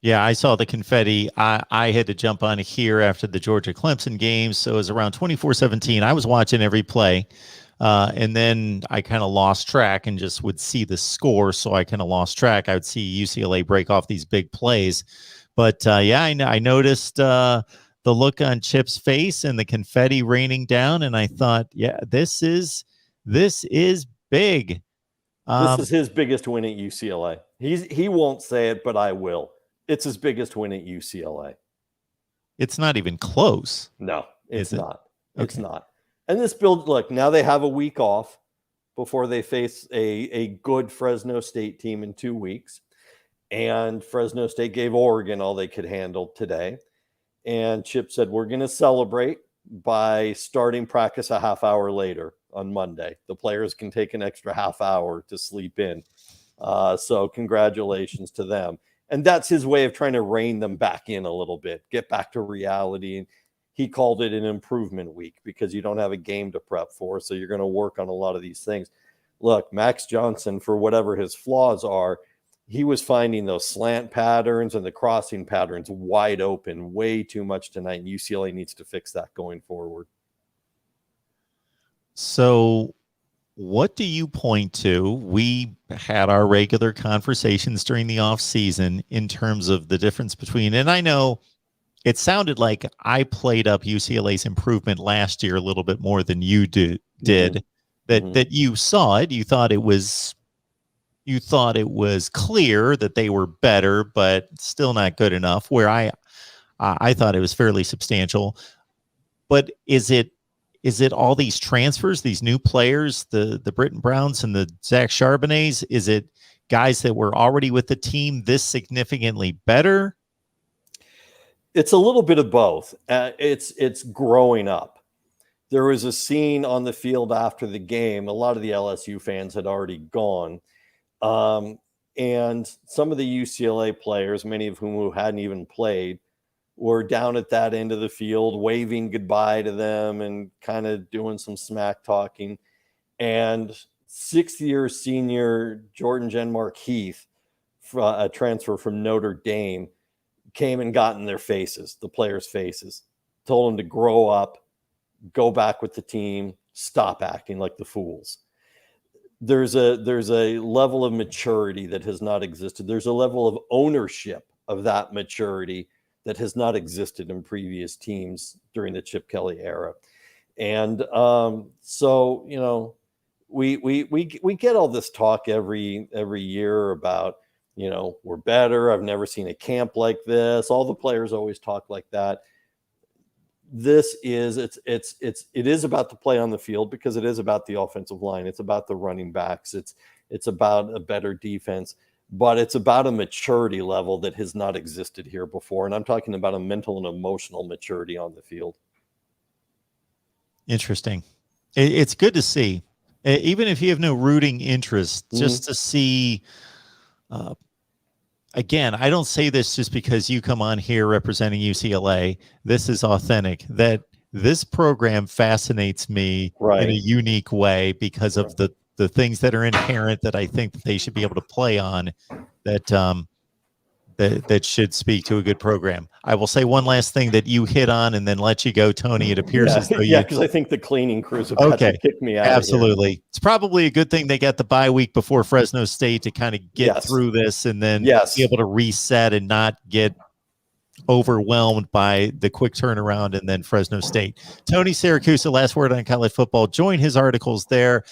Yeah, I saw the confetti. I had to jump on here after the Georgia Clemson game, so it was around 24-17. I was watching every play, and then I kind of lost track and just would see the score, so I kind of lost track. I would see UCLA break off these big plays. But, I noticed the look on Chip's face and the confetti raining down, and I thought, yeah, this is big. This is his biggest win at UCLA. He won't say it, but I will. It's his biggest win at UCLA. It's not even close. No, it's not. Okay. It's not. And this build, look, now they have a week off before they face a good Fresno State team in 2 weeks. And Fresno State gave Oregon all they could handle today. And Chip said, we're going to celebrate by starting practice a half hour later on Monday. The players can take an extra half hour to sleep in. So congratulations to them. And that's his way of trying to rein them back in a little bit, get back to reality. And he called it an improvement week because you don't have a game to prep for. So you're going to work on a lot of these things. Look, Max Johnson, for whatever his flaws are, he was finding those slant patterns and the crossing patterns wide open way too much tonight. And UCLA needs to fix that going forward. So What do you point to? We had our regular conversations during the off season in terms of the difference between, and I know it sounded like I played up UCLA's improvement last year a little bit more than you did. That you saw it, you thought it was clear that they were better, but still not good enough. Where I thought it was fairly substantial. But is it all these transfers, these new players, the Britton Browns and the Zach Charbonnets? Is it guys that were already with the team this significantly better? It's a little bit of both. It's growing up. There was a scene on the field after the game. A lot of the LSU fans had already gone. And some of the UCLA players, many of whom hadn't even played, were down at that end of the field, waving goodbye to them and kind of doing some smack talking. And 6th-year senior Jordan Genmark Heath, a transfer from Notre Dame, came and got in their faces, the players' faces, told them to grow up, go back with the team, stop acting like the fools. There's a level of maturity that has not existed. There's a level of ownership of that maturity that has not existed in previous teams during the Chip Kelly era. And so, you know, we get all this talk every year about, you know, we're better. I've never seen a camp like this. All the players always talk like that. It is about the play on the field, because it is about the offensive line. It's about the running backs. It's about a better defense, but it's about a maturity level that has not existed here before. And I'm talking about a mental and emotional maturity on the field. Interesting. It's good to see, even if you have no rooting interest, just to see, again, I don't say this just because you come on here representing UCLA. This is authentic, that this program fascinates me in a unique way because of the things that are inherent that I think that they should be able to play on, that should speak to a good program. I will say one last thing that you hit on and then let you go, Tony. It appears as though because I think the cleaning crew's about to kick me out. Absolutely. Of here. It's probably a good thing they got the bye week before Fresno State to kind of get through this and then be able to reset and not get overwhelmed by the quick turnaround and then Fresno State. Tony Syracusa, last word on college football. Join his articles there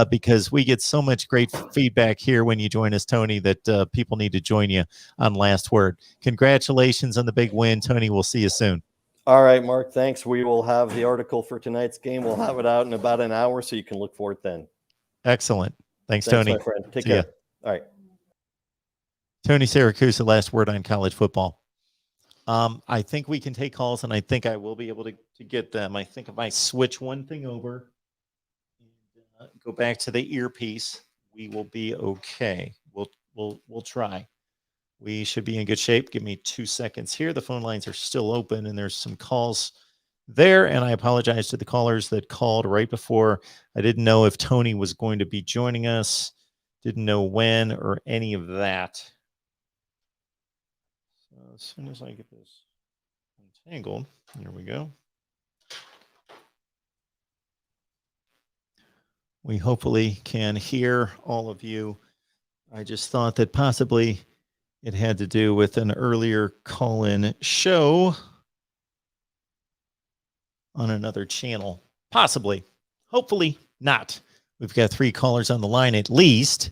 because we get so much great feedback here when you join us, Tony, that people need to join you on Last Word. Congratulations on the big win, Tony. We'll see you soon. All right, Mark. Thanks. We will have the article for tonight's game. We'll have it out in about an hour, so you can look for it then. Excellent. Thanks Tony. My friend. Take care. Ya. All right. Tony Syracusa, last word on college football. I think we can take calls, and I think I will be able to get them. I think if I switch one thing over and go back to the earpiece, we will be okay. We'll try. We should be in good shape. Give me 2 seconds here. The phone lines are still open, and there's some calls there. And I apologize to the callers that called right before. I didn't know if Tony was going to be joining us. Didn't know when or any of that. As soon as I get this untangled, here we go. We hopefully can hear all of you. I just thought that possibly it had to do with an earlier call-in show on another channel. Possibly. Hopefully not. We've got 3 callers on the line at least.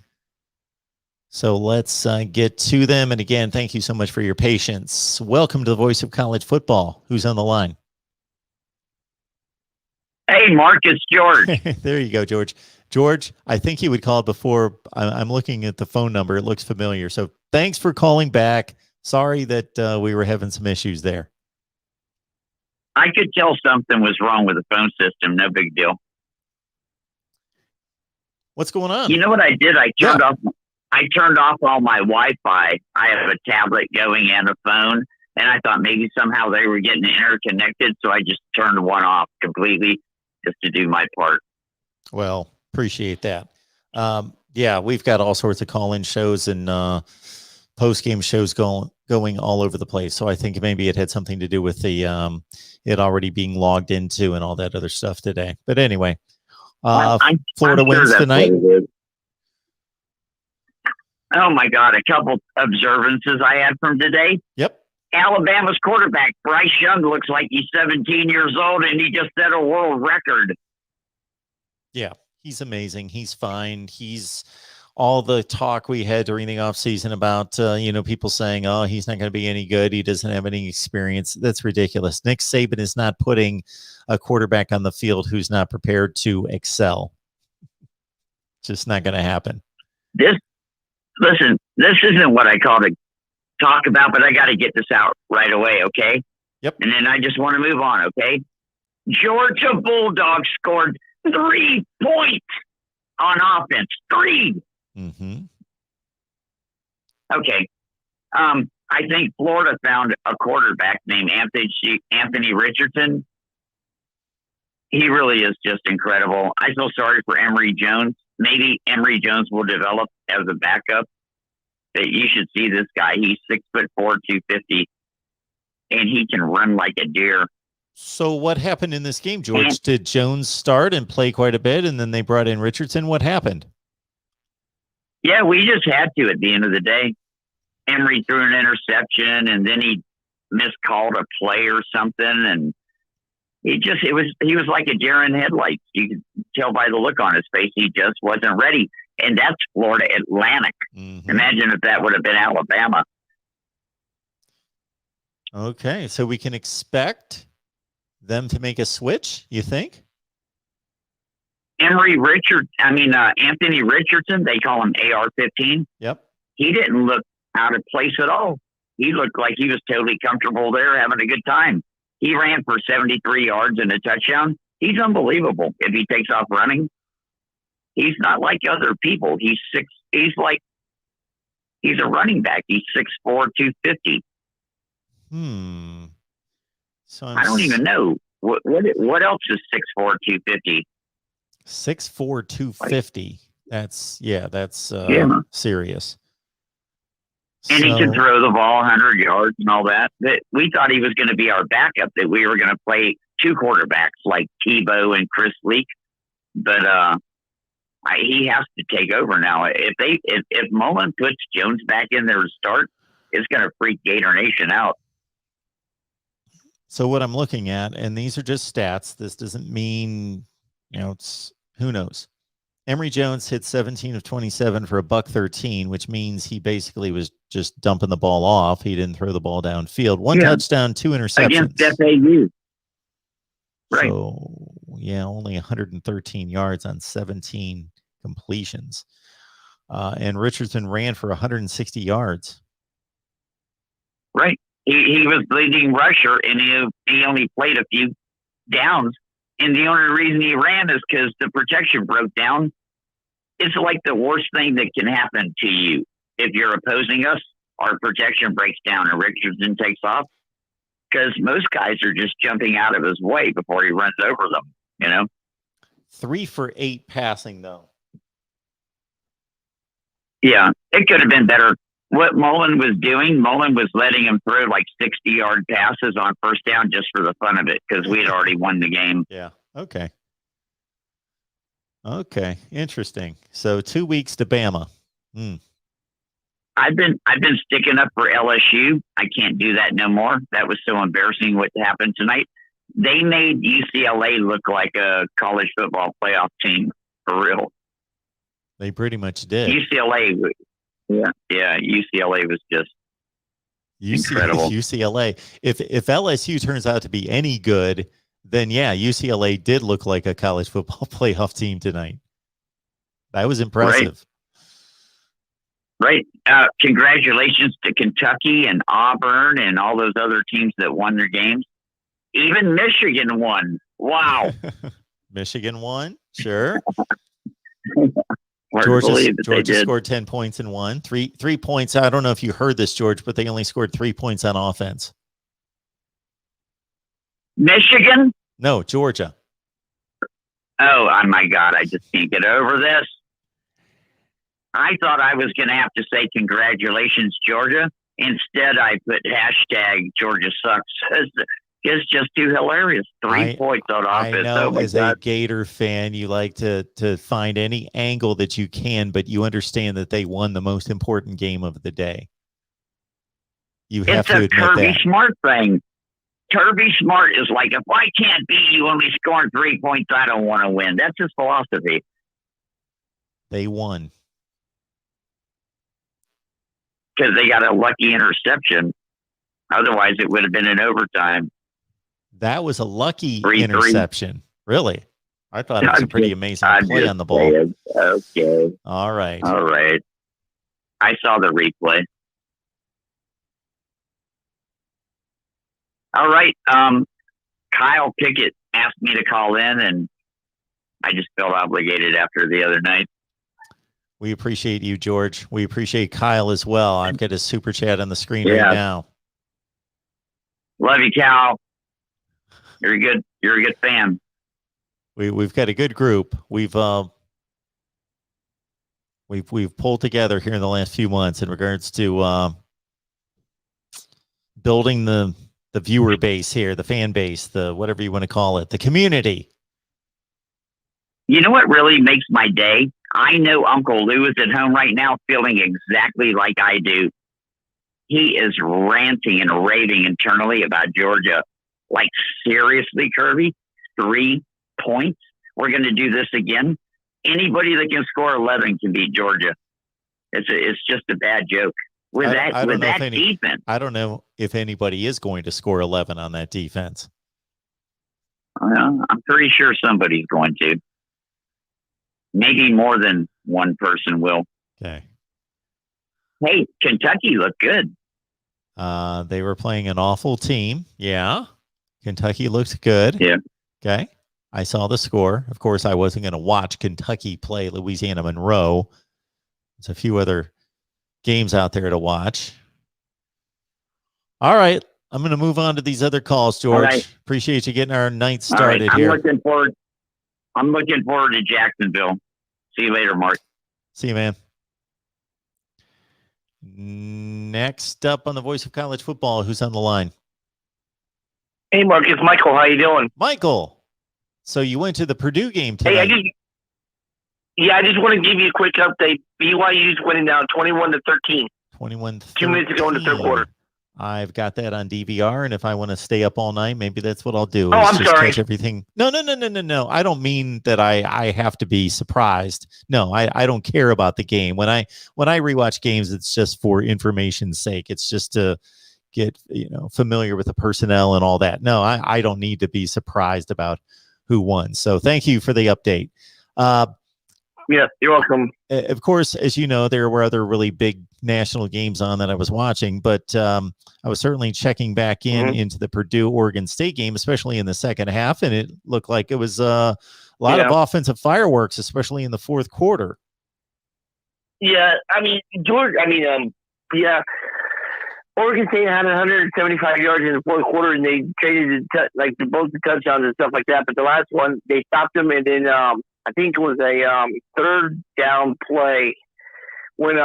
So let's get to them. And again, thank you so much for your patience. Welcome to the Voice of College Football. Who's on the line? Hey, Mark, it's George. There you go, George. George, I think you would call before. I'm looking at the phone number. It looks familiar. So thanks for calling back. Sorry that we were having some issues there. I could tell something was wrong with the phone system. No big deal. What's going on? You know what I did? I turned off all my Wi-Fi. I have a tablet going and a phone, and I thought maybe somehow they were getting interconnected, so I just turned one off completely just to do my part. Well, appreciate that. Yeah, we've got all sorts of call-in shows and post-game shows going all over the place. So I think maybe it had something to do with the it already being logged into and all that other stuff today. But anyway, Florida I'm sure wins that's tonight. what it is. Oh my God! A couple observances I had from today. Yep. Alabama's quarterback Bryce Young looks like he's 17 years old, and he just set a world record. Yeah, he's amazing. He's fine. He's all the talk we had during the offseason about, people saying, oh, he's not going to be any good. He doesn't have any experience. That's ridiculous. Nick Saban is not putting a quarterback on the field who's not prepared to excel. Just not going to happen. This isn't what I call to talk about, but I got to get this out right away, okay? Yep. And then I just want to move on, okay? Georgia Bulldogs scored 3 points on offense. 3. Mm-hmm. Okay. I think Florida found a quarterback named Anthony Richardson. He really is just incredible. I feel sorry for Emory Jones. Maybe Emory Jones will develop as a backup. But you should see this guy. He's 6'4", 250, and he can run like a deer. So what happened in this game, George? Did Jones start and play quite a bit, and then they brought in Richardson? What happened? Yeah, we just had to at the end of the day. Emory threw an interception, and then he miscalled a play or something, and he was like a deer in headlights. You could tell by the look on his face he just wasn't ready. And that's Florida Atlantic. Mm-hmm. Imagine if that would have been Alabama. Okay, so we can expect them to make a switch, you think? Anthony Richardson, they call him AR-15. Yep. He didn't look out of place at all. He looked like he was totally comfortable there, having a good time. He ran for 73 yards and a touchdown. He's unbelievable if he takes off running. He's not like other people. He's a running back. He's 6'4", 250. So I don't even know. What else is 6'4", 250? 6'4", 250. That's serious. And he can throw the ball 100 yards and all that. But we thought he was going to be our backup, that we were going to play 2 quarterbacks like Tebow and Chris Leak. But he has to take over now. If Mullen puts Jones back in there to start, it's going to freak Gator Nation out. So what I'm looking at, and these are just stats. This doesn't mean, it's who knows. Emory Jones hit 17 of 27 for $113, which means he basically was just dumping the ball off. He didn't throw the ball downfield. 1 touchdown, 2 interceptions. Against FAU. Right. So, only 113 yards on 17 completions. And Richardson ran for 160 yards. Right. He was leading rusher, and he only played a few downs. And the only reason he ran is because the protection broke down. It's like the worst thing that can happen to you. If you're opposing us, our protection breaks down and Richardson takes off. Because most guys are just jumping out of his way before he runs over them, 3 for 8 passing, though. Yeah, it could have been better. What Mullen was doing, Mullen was letting him throw like 60-yard passes on first down just for the fun of it, because we had already won the game. Yeah. Okay. Interesting. So 2 weeks to Bama. I've been sticking up for LSU. I can't do that no more. That was so embarrassing what happened tonight. They made UCLA look like a college football playoff team for real. They pretty much did. UCLA was just incredible. UCLA. If LSU turns out to be any good, then UCLA did look like a college football playoff team tonight. That was impressive. Right. Congratulations to Kentucky and Auburn and all those other teams that won their games. Even Michigan won. Wow. Michigan won. Sure. Georgia scored 10 points and won. Three points. I don't know if you heard this, George, but they only scored 3 points on offense. Michigan? No, Georgia. Oh my God. I just can't get over this. I thought I was going to have to say congratulations, Georgia. Instead, I put hashtag Georgia sucks. It's just too hilarious. 3 points on I offense. know Oh my as God. a Gator fan, you like to find any angle that you can, but you understand that they won the most important game of the day. You have It's to a admit Kirby that. Smart thing. Kirby Smart is like, if I can't beat you when we score 3 points, I don't want to win. That's his philosophy. They won. Because they got a lucky interception. Otherwise, it would have been in overtime. That was a lucky 3-3. interception. Really? I thought it was a pretty amazing play on the ball. Saying. Okay. All right. All right. I saw the replay. All right. Kyle Pickett asked me to call in, and I just felt obligated after the other night. We appreciate you, George. We appreciate Kyle as well. I've got his super chat on the screen right now. Love you, Cal. You're a good fan. We've got a good group. We've pulled together here in the last few months in regards to building the viewer base here, the fan base, the whatever you want to call it, the community. You know what really makes my day? I know Uncle Lou is at home right now feeling exactly like I do. He is ranting and raving internally about Georgia. Like, seriously, Kirby? 3 points? We're going to do this again? Anybody that can score 11 can beat Georgia. It's just a bad joke. With that defense. I don't know if anybody is going to score 11 on that defense. I'm pretty sure somebody's going to. Maybe more than one person will. Okay. Hey, Kentucky looked good. They were playing an awful team. Yeah. Kentucky looked good. Yeah. Okay. I saw the score. Of course, I wasn't going to watch Kentucky play Louisiana Monroe. There's a few other games out there to watch. All right. I'm going to move on to these other calls, George. Right. Appreciate you getting our night started I'm here. I'm looking forward to Jacksonville. See you later, Mark. See you, man. Next up on the Voice of College Football, who's on the line? Hey, Mark, it's Michael. How you doing? Michael. So you went to the Purdue game tonight. Hey, I just want to give you a quick update. BYU's winning now 21-13. 21-13. 2 minutes ago in the third quarter. I've got that on DVR, and if I want to stay up all night, maybe that's what I'll do. Oh, I'm sorry. Catch everything. No. I don't mean that I have to be surprised. No, I don't care about the game. When I rewatch games, it's just for information's sake. It's just to get familiar with the personnel and all that. No, I don't need to be surprised about who won. So thank you for the update. Yeah, you're welcome. Of course, as you know, there were other really big national games on that I was watching, but I was certainly checking back into the Purdue-Oregon State game, especially in the second half, and it looked like it was a lot of offensive fireworks, especially in the fourth quarter. Yeah, Oregon State had 175 yards in the fourth quarter, and they traded both the touchdowns and stuff like that. But the last one, they stopped them, and then I think it was a third down play when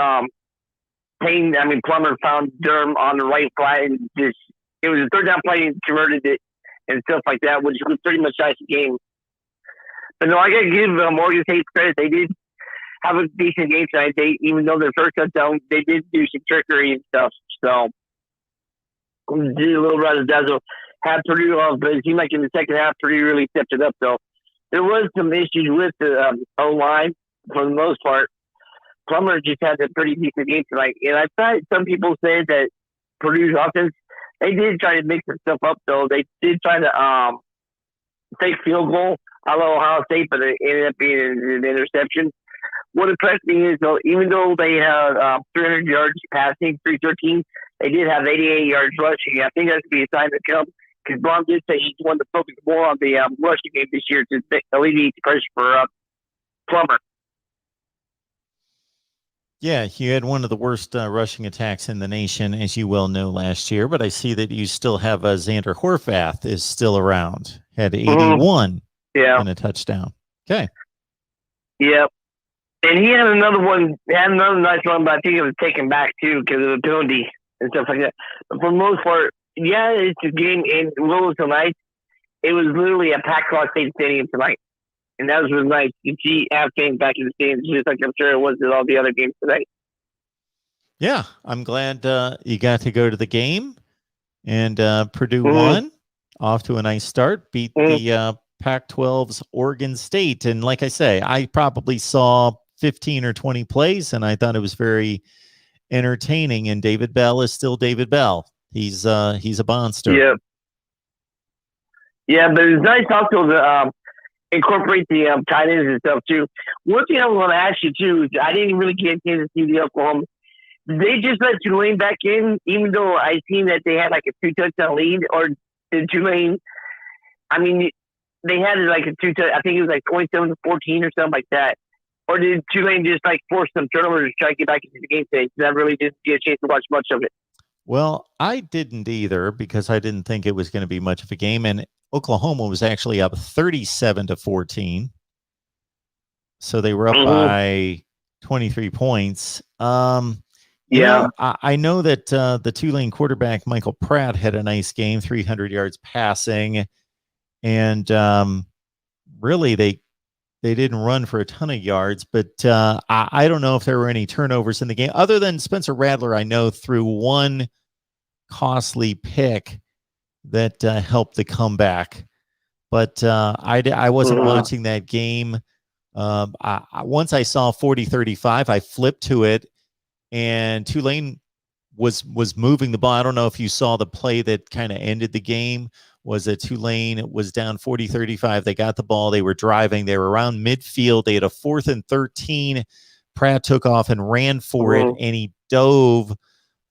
Plummer found Durham on the right flat, and it was a third down play and converted it and stuff like that, which was pretty much nice game. But no, I got to give Oregon State credit. They did have a decent game tonight. Even though their first touchdown, they did do some trickery and stuff. So did a little razzle dazzle. Had Purdue off, but it seemed like in the second half, Purdue really stepped it up. Though there was some issues with the O-line for the most part. Plummer just had a pretty decent game tonight. And I thought some people said that Purdue's offense, they did try to mix stuff up, though. They did try to take field goal a la Ohio State, but it ended up being an interception. What impressed me is, though, even though they had 300 yards passing, 313, they did have 88 yards rushing. I think that's going to be a sign to come, because Braun did say he wanted to focus more on the rushing game this year to alleviate the pressure for Plummer. Yeah, you had one of the worst rushing attacks in the nation, as you well know, last year. But I see that you still have Xander Horvath is still around. Had 81 and a touchdown. Okay. Yep. And he had another nice run, but I think it was taken back, too, because of the penalty and stuff like that. But for the most part, yeah, it's a game in Louisville tonight. It was literally a packed College State Stadium tonight. And that was really nice. You see Av came back in the stands just like I'm sure it was at all the other games tonight. Yeah, I'm glad you got to go to the game. And Purdue Mhm. won, off to a nice start, beat Mhm. the Pac-12's Oregon State. And like I say, I probably saw 15 or 20 plays, and I thought it was very entertaining. And David Bell is still David Bell. He's a monster. Yeah. Yeah, but it's nice also to incorporate the tight ends and stuff too. One thing I want to ask you too is I didn't really get a chance to see the Oklahoma. Did they just let Tulane back in, even though I seen that they had like a 2-touchdown lead, or did Tulane? I mean, they had like a 2-touchdown. I think it was like 27-14 or something like that. Or did Tulane just like force some turnovers to try to get back into the game today? Because I really didn't get a chance to watch much of it. Well, I didn't either because I didn't think it was going to be much of a game. And Oklahoma was actually up 37-14. So they were up by 23 points. Yeah. I know that the Tulane quarterback, Michael Pratt, had a nice game, 300 yards passing. And really, they didn't run for a ton of yards. But I don't know if there were any turnovers in the game. Other than Spencer Rattler, I know, threw one costly pick that helped the comeback. But I wasn't watching that game. Once I saw 40-35, I flipped to it, and Tulane was moving the ball. I don't know if you saw the play that kind of ended the game. Was that Tulane was down 40-35. They got the ball. They were driving. They were around midfield. They had a 4th and 13. Pratt took off and ran for it, and he dove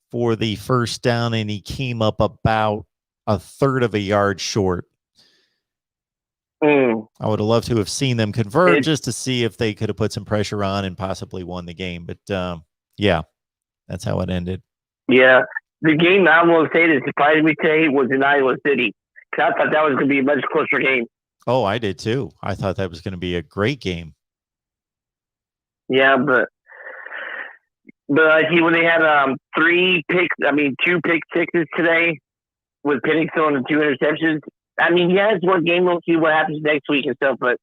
for the first down, and he came up about a third of a yard short. I would have loved to have seen them convert just to see if they could have put some pressure on and possibly won the game. But yeah, that's how it ended. Yeah. The game I will say that surprised me today was in Iowa City. Because I thought that was going to be a much closer game. Oh, I did too. I thought that was going to be a great game. Yeah, but I see when they had 2 pick sixes today with Pennington and 2 interceptions. I mean, yeah, it's one game. We'll see what happens next week and stuff. But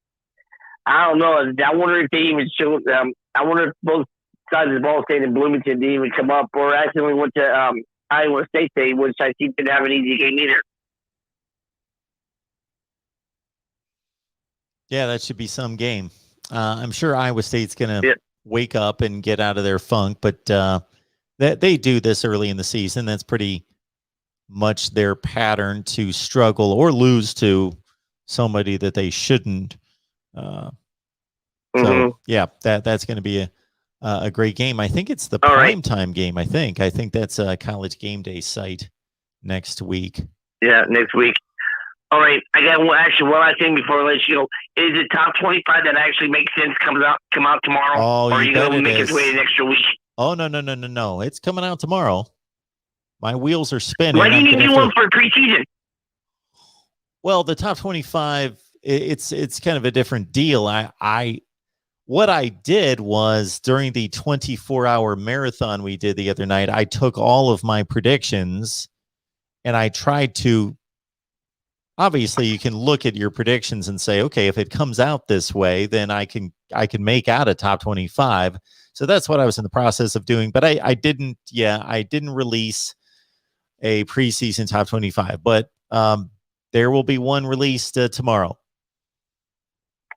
I don't know. I wonder if they even showed. I wonder if both sides of the ball stayed in Bloomington didn't even come up, or actually went to Iowa State, which I think didn't have an easy game either. Yeah, that should be some game. I'm sure Iowa State's going to wake up and get out of their funk, but they do this early in the season. That's pretty much their pattern, to struggle or lose to somebody that they shouldn't. So yeah, that's going to be a great game. I think it's the primetime game. I think that's a College Game Day site next week. Yeah, next week. All right, I got one last thing before I let you go. Is it top 25 that actually makes sense come out tomorrow? Oh, or are you going to make it it wait an extra week? Oh, no. It's coming out tomorrow. My wheels are spinning. Why didn't you do one for preseason? Well, the top 25, it's kind of a different deal. What I did was, during the 24-hour marathon we did the other night, I took all of my predictions and I tried to. Obviously, you can look at your predictions and say, okay, if it comes out this way, then I can make out a top 25. So that's what I was in the process of doing. But I didn't release a preseason top 25. But there will be one released tomorrow.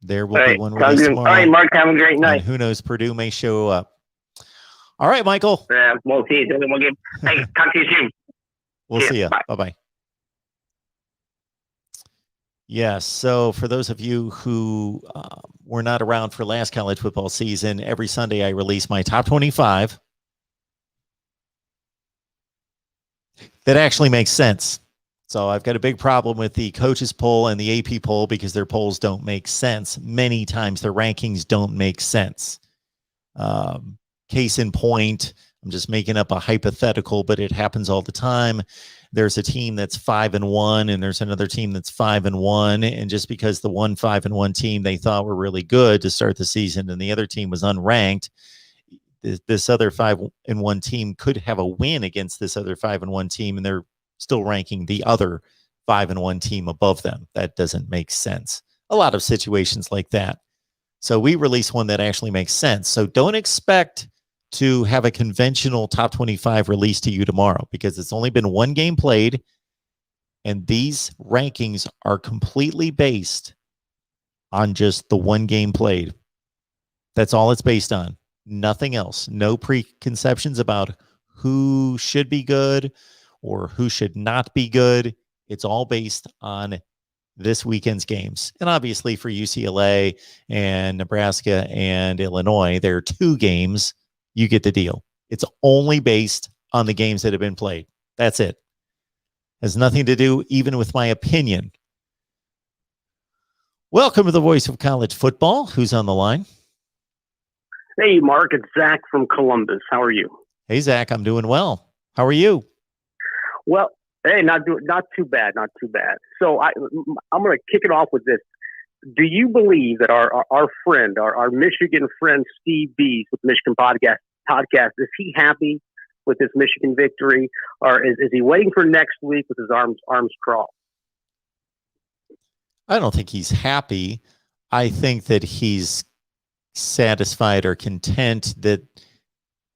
There will be one released tomorrow. All right, Mark, have a great night. And who knows, Purdue may show up. All right, Michael. Yeah, we'll see you. We'll get. Hey, talk to you soon. We'll see you. Bye-bye. Yes. So for those of you who were not around for last college football season, every Sunday I release my top 25. That actually makes sense. So I've got a big problem with the coaches poll and the AP poll because their polls don't make sense. Many times their rankings don't make sense. Case in point, I'm just making up a hypothetical, but it happens all the time. There's a team that's 5-1 and there's another team that's 5-1. And just because the 5-1 team they thought were really good to start the season and the other team was unranked, this other 5-1 team could have a win against this other 5-1 team, and they're still ranking the other 5-1 team above them. That doesn't make sense. A lot of situations like that. So we release one that actually makes sense. So don't expect to have a conventional top 25 released to you tomorrow, because it's only been one game played, and these rankings are completely based on just the one game played. That's all it's based on. Nothing else. No preconceptions about who should be good or who should not be good. It's all based on this weekend's games. And obviously for UCLA and Nebraska and Illinois, there are 2 games. You get the deal. It's only based on the games that have been played. That's it. Has nothing to do even with my opinion. Welcome to the voice of college football. Who's on the line? Hey, Mark, it's Zach from Columbus. How are you? Hey, Zach, I'm doing well. How are you? Well, hey, not too bad, not too bad. So I'm going to kick it off with this. Do you believe that our friend, our Michigan friend, Steve Bees with Michigan podcast, is he happy with this Michigan victory, or is he waiting for next week with his arms crossed? I don't think he's happy. I think that he's satisfied or content that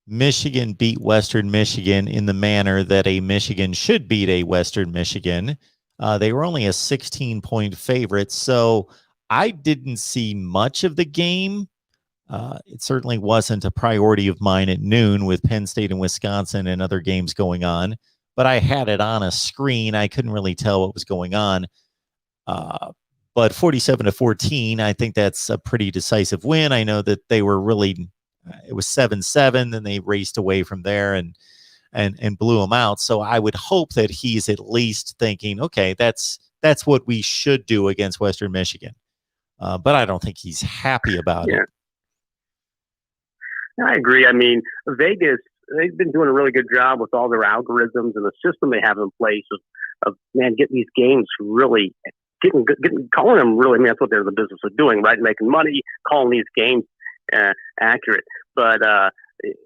Michigan beat Western Michigan in the manner that a Michigan should beat a Western Michigan. They were only a 16-point favorite, so I didn't see much of the game. It certainly wasn't a priority of mine at noon with Penn State and Wisconsin and other games going on, but I had it on a screen. I couldn't really tell what was going on. But 47-14, I think that's a pretty decisive win. I know that they were really, it was 7-7, then they raced away from there and blew them out. So I would hope that he's at least thinking, okay, that's what we should do against Western Michigan. But I don't think he's happy about it. I agree. I mean, Vegas, they've been doing a really good job with all their algorithms and the system they have in place of getting these games really calling them really. I mean, that's what they're in the business of doing, right? Making money, calling these games accurate. But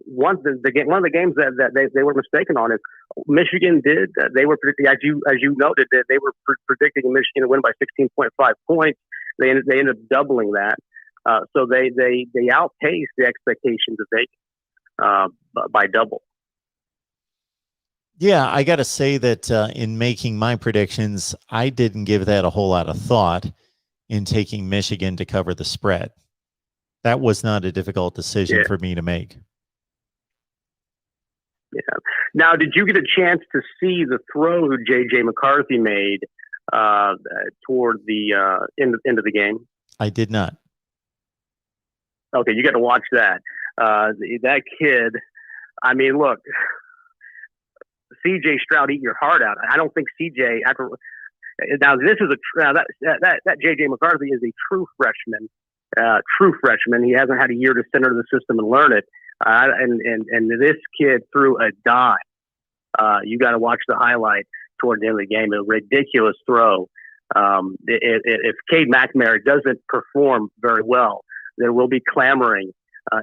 one of the games that they were mistaken on is Michigan did. They were predicting, as you noted, that they were predicting Michigan to win by 16.5 points. They ended up doubling that. So they outpaced the expectations of Vegas by double. Yeah, I got to say that in making my predictions, I didn't give that a whole lot of thought in taking Michigan to cover the spread. That was not a difficult decision for me to make. Yeah. Now, did you get a chance to see the throw J.J. McCarthy made toward the end of the game? I did not. Okay, you got to watch that. That kid, I mean, look, C.J. Stroud, eat your heart out. I don't think C.J. Now this is that J.J. McCarthy is a true freshman. He hasn't had a year to sit under the system and learn it. And this kid threw a dime. You got to watch the highlight toward the end of the game. A ridiculous throw. If Cade McNamara doesn't perform very well, there will be clamoring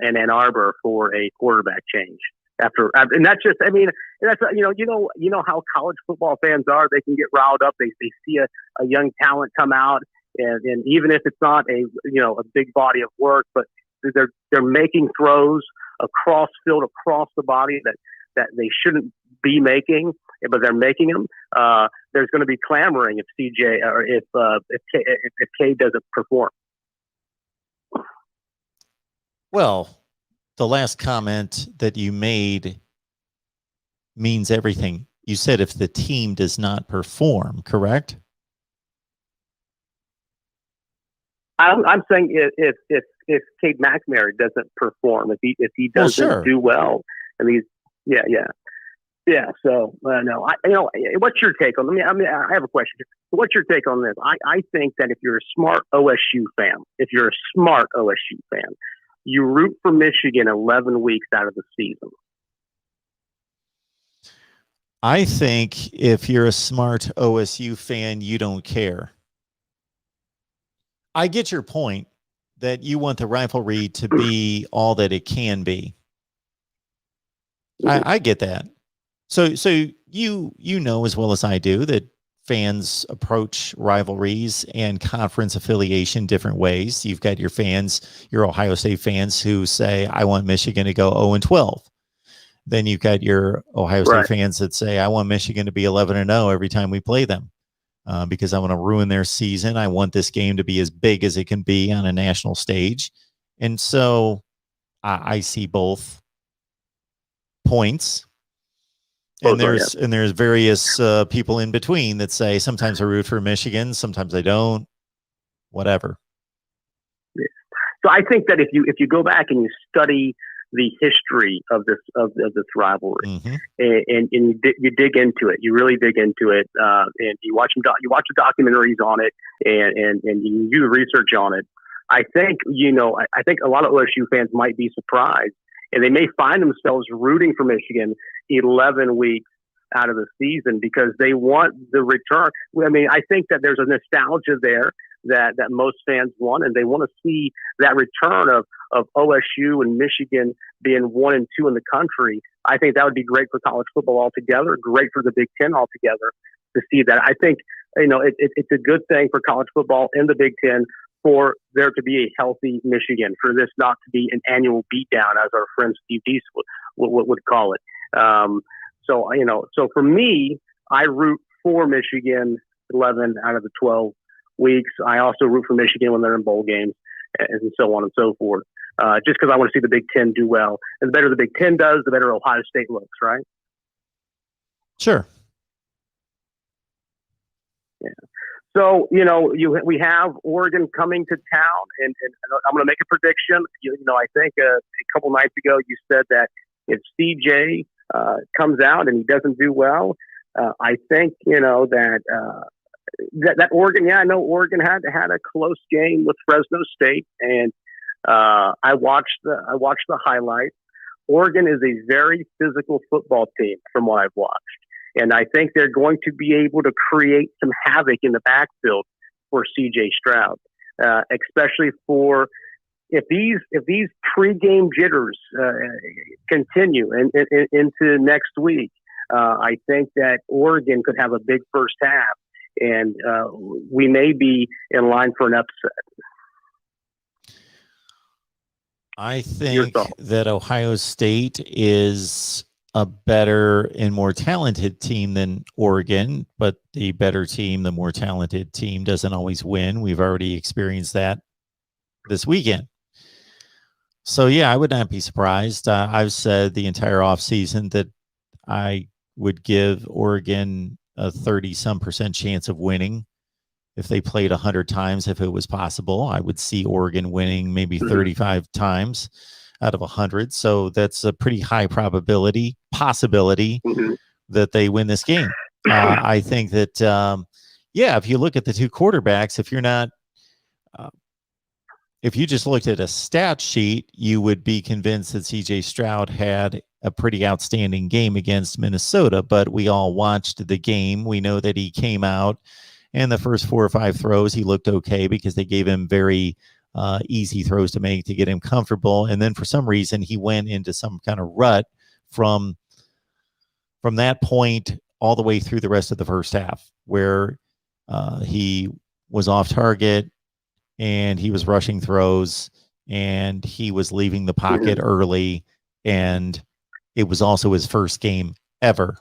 in Ann Arbor for a quarterback change. And that's just, I mean, that's you know how college football fans are. They can get riled up. They see a young talent come out, and even if it's not a big body of work, but they're making throws across field, across the body that they shouldn't be making, but they're making them. There's going to be clamoring if CJ or if K doesn't perform. Well, the last comment that you made means everything. You said if the team does not perform, correct? I'm saying if Cade McNamara doesn't perform, if he doesn't do well, and he's yeah. So no, what's your take on? I have a question. What's your take on this? I think that if you're a smart OSU fan, you root for Michigan 11 weeks out of the season. I think if you're a smart OSU fan, you don't care. I get your point that you want the rivalry to be all that it can be. I get that. So you know as well as I do that fans approach rivalries and conference affiliation different ways. You've got your fans, your Ohio State fans, who say, I want Michigan to go 0-12. Then you've got your Ohio State fans that say, I want Michigan to be 11-0 every time we play them because I want to ruin their season. I want this game to be as big as it can be on a national stage. And so I see both points. And there's various people in between that say sometimes I root for Michigan, sometimes I don't, whatever. Yeah. So I think that if you go back and you study the history of this rivalry, and you dig into it, you really dig into it, and you watch the documentaries on it, and you do the research on it. I think I think a lot of OSU fans might be surprised, and they may find themselves rooting for Michigan 11 weeks out of the season because they want the return. I mean, I think that there's a nostalgia there that most fans want, and they want to see that return of OSU and Michigan being 1 and 2 in the country. I think that would be great for college football altogether, great for the Big Ten altogether to see that. I think it's a good thing for college football in the Big Ten for there to be a healthy Michigan, for this not to be an annual beatdown, as our friend Steve Deese would call it. So for me, I root for Michigan 11 out of the 12 weeks. I also root for Michigan when they're in bowl games and so on and so forth, just because I want to see the Big Ten do well. And the better the Big Ten does, the better Ohio State looks, right? Sure. Yeah. So, we have Oregon coming to town, and I'm going to make a prediction. I think a couple nights ago you said that if CJ comes out and he doesn't do well, I think, that Oregon, I know Oregon had a close game with Fresno State, and I watched the highlights. Oregon is a very physical football team from what I've watched. And I think they're going to be able to create some havoc in the backfield for C.J. Stroud, especially for if these pregame jitters continue into next week. I think that Oregon could have a big first half, and we may be in line for an upset. I think that Ohio State is a better and more talented team than Oregon, but the better team, the more talented team doesn't always win. We've already experienced that this weekend. So, yeah, I would not be surprised. I've said the entire offseason that I would give Oregon a 30-some% chance of winning. If they played 100 times, if it was possible, I would see Oregon winning maybe 35 times out of 100. So that's a pretty high possibility that they win this game. I think that, if you look at the two quarterbacks, if you just looked at a stat sheet, you would be convinced that C.J. Stroud had a pretty outstanding game against Minnesota, but we all watched the game. We know that he came out and the first 4 or 5 throws, he looked okay because they gave him very easy throws to make to get him comfortable. And then for some reason, he went into some kind of rut from that point all the way through the rest of the first half, where he was off target and he was rushing throws and he was leaving the pocket early. And it was also his first game ever.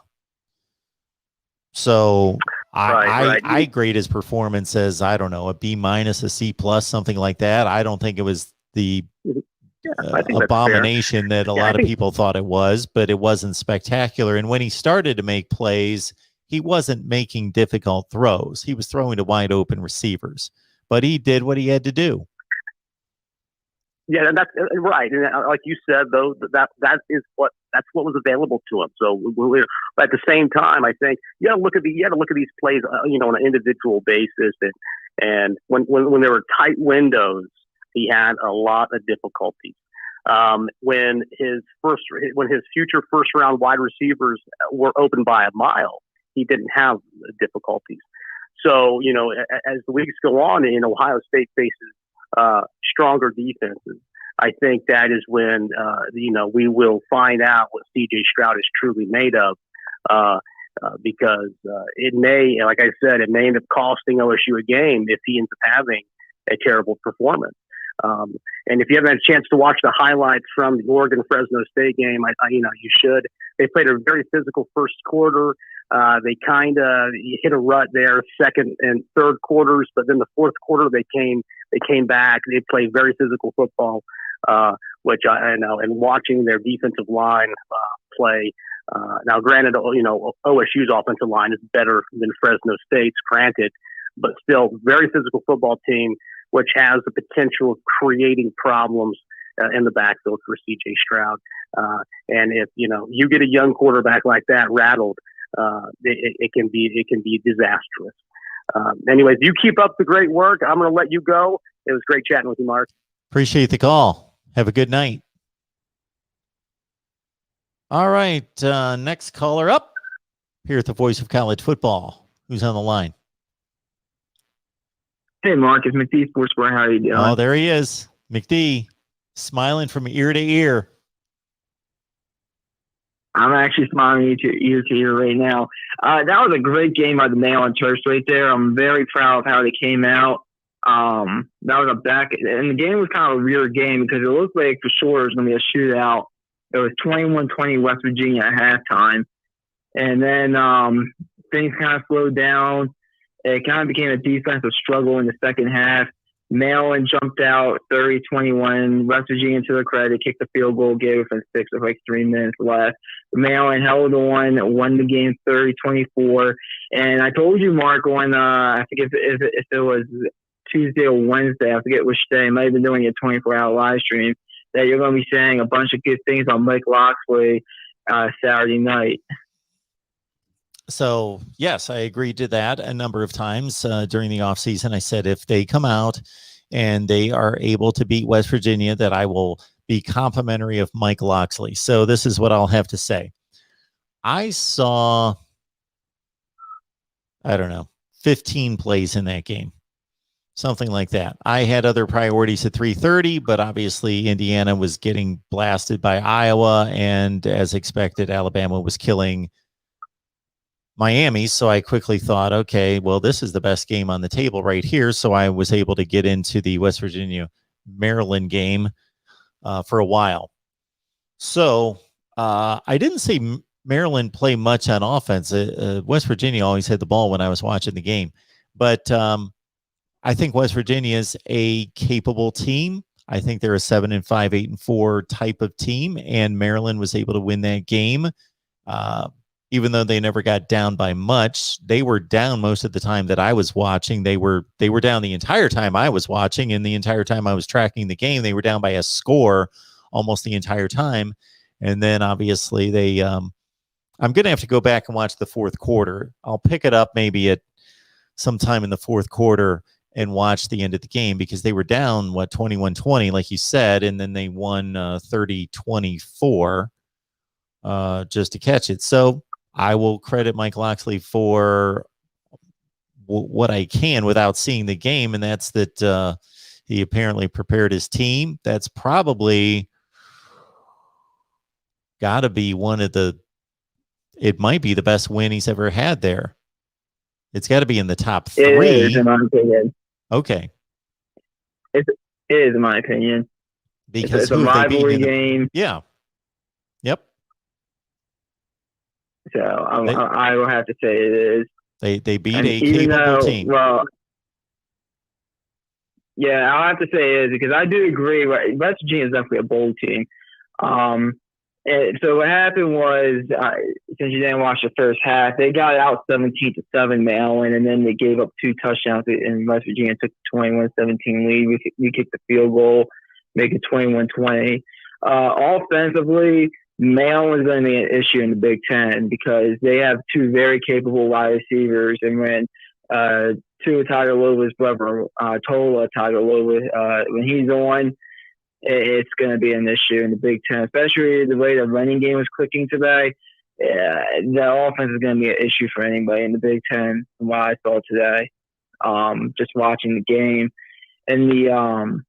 So I grade his performance as, I don't know, a B-, a C+, something like that. I don't think it was the abomination that a lot of people thought it was, but it wasn't spectacular. And when he started to make plays, he wasn't making difficult throws. He was throwing to wide open receivers, but he did what he had to do. Yeah, that's right. And like you said, though, that's what was available to him. So, but at the same time, I think you got to look at these plays, on an individual basis. And when there were tight windows, he had a lot of difficulties. When his future first round wide receivers were open by a mile, he didn't have difficulties. So, as the weeks go on, and Ohio State faces stronger defenses, I think that is when we will find out what C.J. Stroud is truly made of. because it may, like I said, it may end up costing OSU a game if he ends up having a terrible performance. And if you haven't had a chance to watch the highlights from the Oregon Fresno State game, you should. They played a very physical first quarter. They kind of hit a rut there, second and third quarters, but then the fourth quarter they came back. They played very physical football, which I know. And watching their defensive line play. Now, granted, OSU's offensive line is better than Fresno State's, granted, but still very physical football team, which has the potential of creating problems in the backfield for C.J. Stroud. And if you get a young quarterback like that rattled, it can be disastrous. Anyways, you keep up the great work. I'm going to let you go. It was great chatting with you, Mark. Appreciate the call. Have a good night. All right, next caller up here at the Voice of College Football. Who's on the line? Hey, Mark, it's McD Sports Bar. How are you doing? Oh, there he is. McD, smiling from ear to ear. I'm actually smiling ear to ear right now. That was a great game by the Mail and Terps right there. I'm very proud of how they came out. That was a back, and the game was kind of a weird game because it looked like for sure it was going to be a shootout. It was 21-20 West Virginia at halftime. And then things kind of slowed down. It kind of became a defensive struggle in the second half. Maryland jumped out 30-21. West Virginia, to their credit, kicked the field goal, gave it from 6 with like 3 minutes left. Maryland held on, won the game 30-24. And I told you, Mark, on I forget if it was Tuesday or Wednesday, I forget which day, I might have been doing a 24-hour live stream, that you're going to be saying a bunch of good things on Mike Locksley Saturday night. So, yes, I agreed to that a number of times during the offseason. I said if they come out and they are able to beat West Virginia, that I will be complimentary of Mike Locksley. So this is what I'll have to say. I saw, 15 plays in that game. Something like that. I had other priorities at 3:30, but obviously Indiana was getting blasted by Iowa, and as expected, Alabama was killing Miami. So I quickly thought, okay, well, this is the best game on the table right here. So I was able to get into the West Virginia Maryland game for a while. So I didn't see Maryland play much on offense. West Virginia always had the ball when I was watching the game, but I think West Virginia is a capable team. I think they're a 7-5, 8-4 type of team, and Maryland was able to win that game. Even though they never got down by much, they were down most of the time that I was watching. They were down the entire time I was watching, and the entire time I was tracking the game, they were down by a score almost the entire time. And then obviously they, I'm going to have to go back and watch the fourth quarter. I'll pick it up maybe at some time in the fourth quarter and watch the end of the game, because they were down 21-20, like you said, and then they won 30-24 just to catch it. So I will credit Mike Locksley for what I can without seeing the game, and that's that he apparently prepared his team. That's probably got to be it might be the best win he's ever had there. It's got to be in the top 3. It is, in my opinion. Okay. It is, in my opinion. Because it's a rivalry game. Yeah. Yep. So I will have to say it is. They beat a capable team. Well, yeah, I'll have to say it is, because I do agree. West Virginia is definitely a bold team. So what happened was, since you didn't watch the first half, they got out 17-7 Maryland, and then they gave up 2 touchdowns, and West Virginia took the 21-17 lead. We kicked the field goal, make it 21-20. Offensively, Maryland is going to be an issue in the Big Ten, because they have 2 very capable wide receivers, and when Tua Tagovailoa's brother, Tola Tagovailoa, when he's on, it's going to be an issue in the Big Ten, especially the way the running game was clicking today. The offense is going to be an issue for anybody in the Big Ten, from what I saw today, just watching the game. And the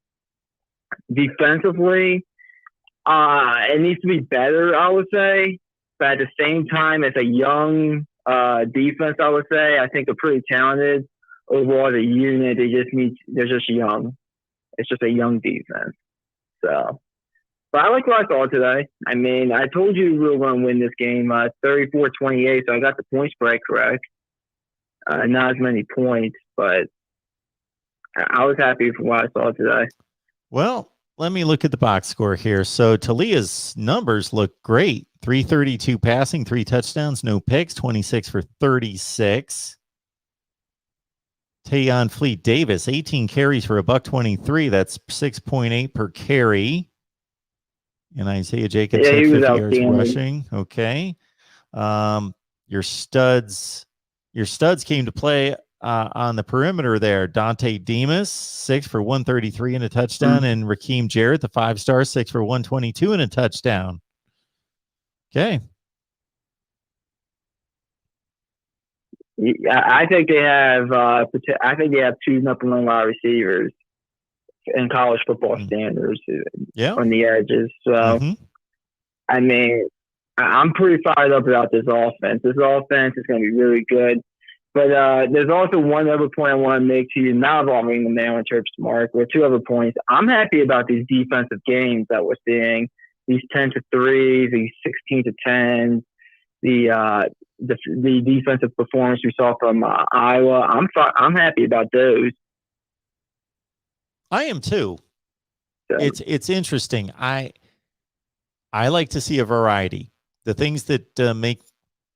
defensively, it needs to be better, I would say. But at the same time, it's a young defense, I would say. I think they're pretty talented. Overall, the unit, they're just young. It's just a young defense. So, but I like what I saw today. I mean, I told you we were going to win this game 34-28, so I got the point spread correct. Not as many points, but I was happy for what I saw today. Well, let me look at the box score here. So Talia's numbers look great. 332 passing, 3 touchdowns, no picks, 26 for 36. Tayon Fleet Davis, 18 carries for $123. That's 6.8 per carry. And Isaiah Jacobs had 50 yards rushing. Okay. Your studs came to play on the perimeter there. Dante Demas, 6 for 133 and a touchdown, and Rakeem Jarrett, the 5-star, 6 for 122 and a touchdown. Okay. Yeah, I think they have. I think they have 2 number 1 wide receivers in college football standards. On the edges. So, I mean, I'm pretty fired up about this offense. This offense is going to be really good. But there's also one other point I want to make to you, not involving the Maryland Terps, Mark, or 2 other points. I'm happy about these defensive games that we're seeing. These 10-3s, these 16-10s, the defensive performance we saw from Iowa. I'm happy about those. I am too. So, it's interesting. I like to see a variety. The things that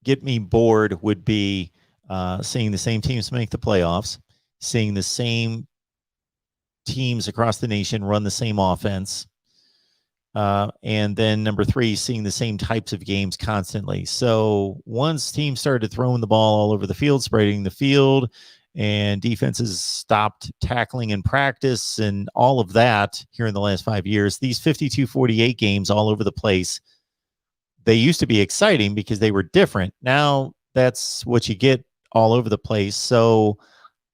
get me bored would be seeing the same teams make the playoffs, seeing the same teams across the nation run the same offense, and then number 3, seeing the same types of games constantly. So once teams started throwing the ball all over the field, spreading the field, and defenses stopped tackling in practice and all of that here in the last 5 years, these 52-48 games all over the place, they used to be exciting because they were different. Now that's what you get all over the place. So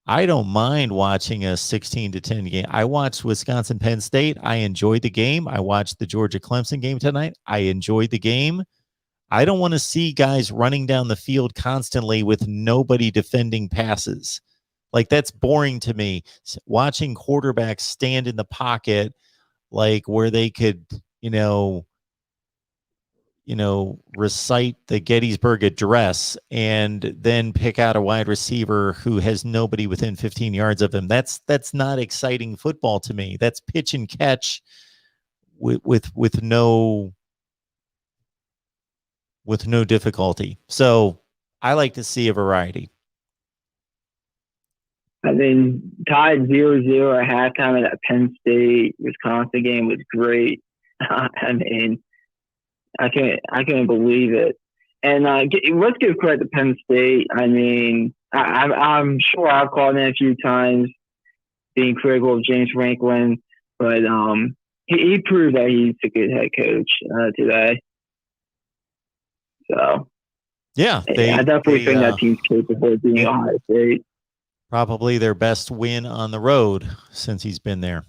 I don't mind watching a 16-10 game. I watched Wisconsin Penn State. I enjoyed the game. I watched the Georgia Clemson game tonight. I enjoyed the game. I don't want to see guys running down the field constantly with nobody defending passes. Like, that's boring to me. Watching quarterbacks stand in the pocket, like where they could, recite the Gettysburg Address and then pick out a wide receiver who has nobody within 15 yards of him. That's not exciting football to me. That's pitch and catch with no difficulty. So I like to see a variety. I mean, tied 0-0 at halftime at that Penn State Wisconsin game was great. I mean, I can't believe it. And let's give credit to Penn State. I mean, I'm sure I've called in a few times being critical of James Franklin, but he proved that he's a good head coach today. So yeah, I definitely think that team's capable of being Ohio State. Probably their best win on the road since he's been there.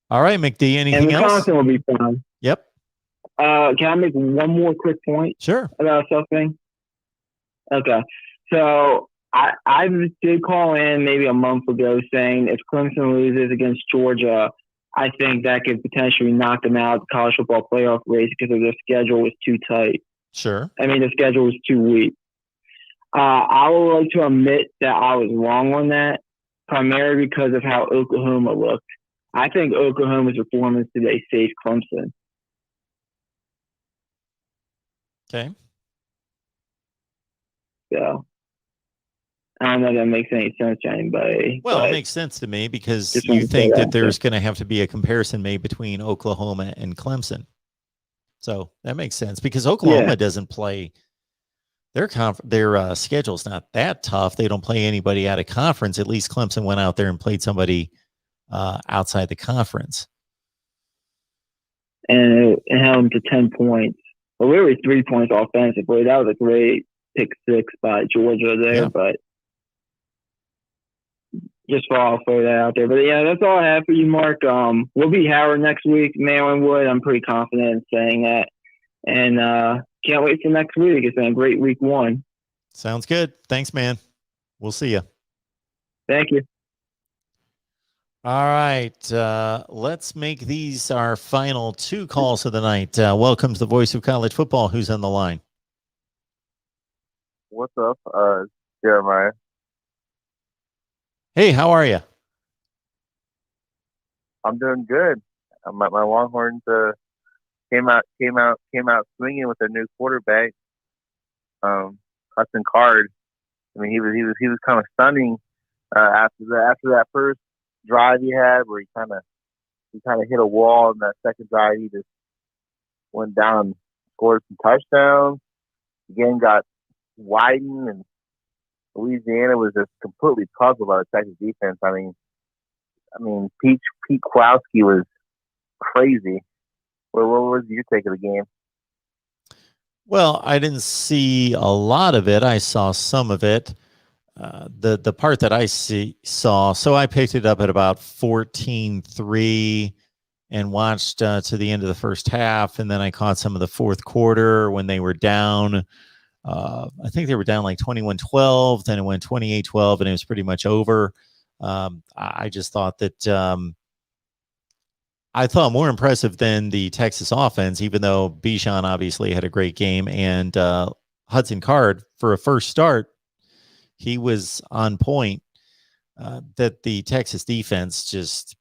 All right, McD, anything else? Wisconsin will be fun. Yep. Can I make one more quick point? Sure. About something? Okay. So I did call in maybe a month ago saying if Clemson loses against Georgia, I think that could potentially knock them out of the college football playoff race because of their schedule was too tight. Sure. I mean, the schedule was too weak. I would like to admit that I was wrong on that, primarily because of how Oklahoma looked. I think Oklahoma's performance today saved Clemson. Okay. So, I don't know if that makes any sense to anybody. Well, it makes sense to me because you think that there's going to have to be a comparison made between Oklahoma and Clemson. So that makes sense because Oklahoma doesn't play. Their schedule's not that tough. They don't play anybody out of conference. At least Clemson went out there and played somebody outside the conference. And it held them to 10 points. Well, we were 3 points offensively. That was a great pick 6 by Georgia there, but just throw that out there. But yeah, that's all I have for you, Mark. We'll be Howard next week, Maryland would. I'm pretty confident in saying that. And can't wait for next week. It's been a great week 1. Sounds good. Thanks, man. We'll see you. Thank you. All right. Let's make these our final 2 calls of the night. Welcome to the Voice of College Football. Who's on the line? What's up, Jeremiah? Hey, how are you? I'm doing good. My Longhorns came out swinging with their new quarterback, Hudson Card. I mean, he was kind of stunning after that first drive he had, where he kind of hit a wall. In that second drive, he just went down and scored some touchdowns. Again, got widened, and Louisiana was just completely puzzled by the Texas defense. I mean, Pete Kowalski was crazy. What was your take of the game? Well, I didn't see a lot of it. I saw some of it. The part that I saw, so I picked it up at about 14-3 and watched to the end of the first half, and then I caught some of the fourth quarter when they were down. I think they were down like 21-12, then it went 28-12, and it was pretty much over. I just thought that I thought more impressive than the Texas offense, even though Bijan obviously had a great game, and Hudson Card, for a first start, he was on point. That the Texas defense just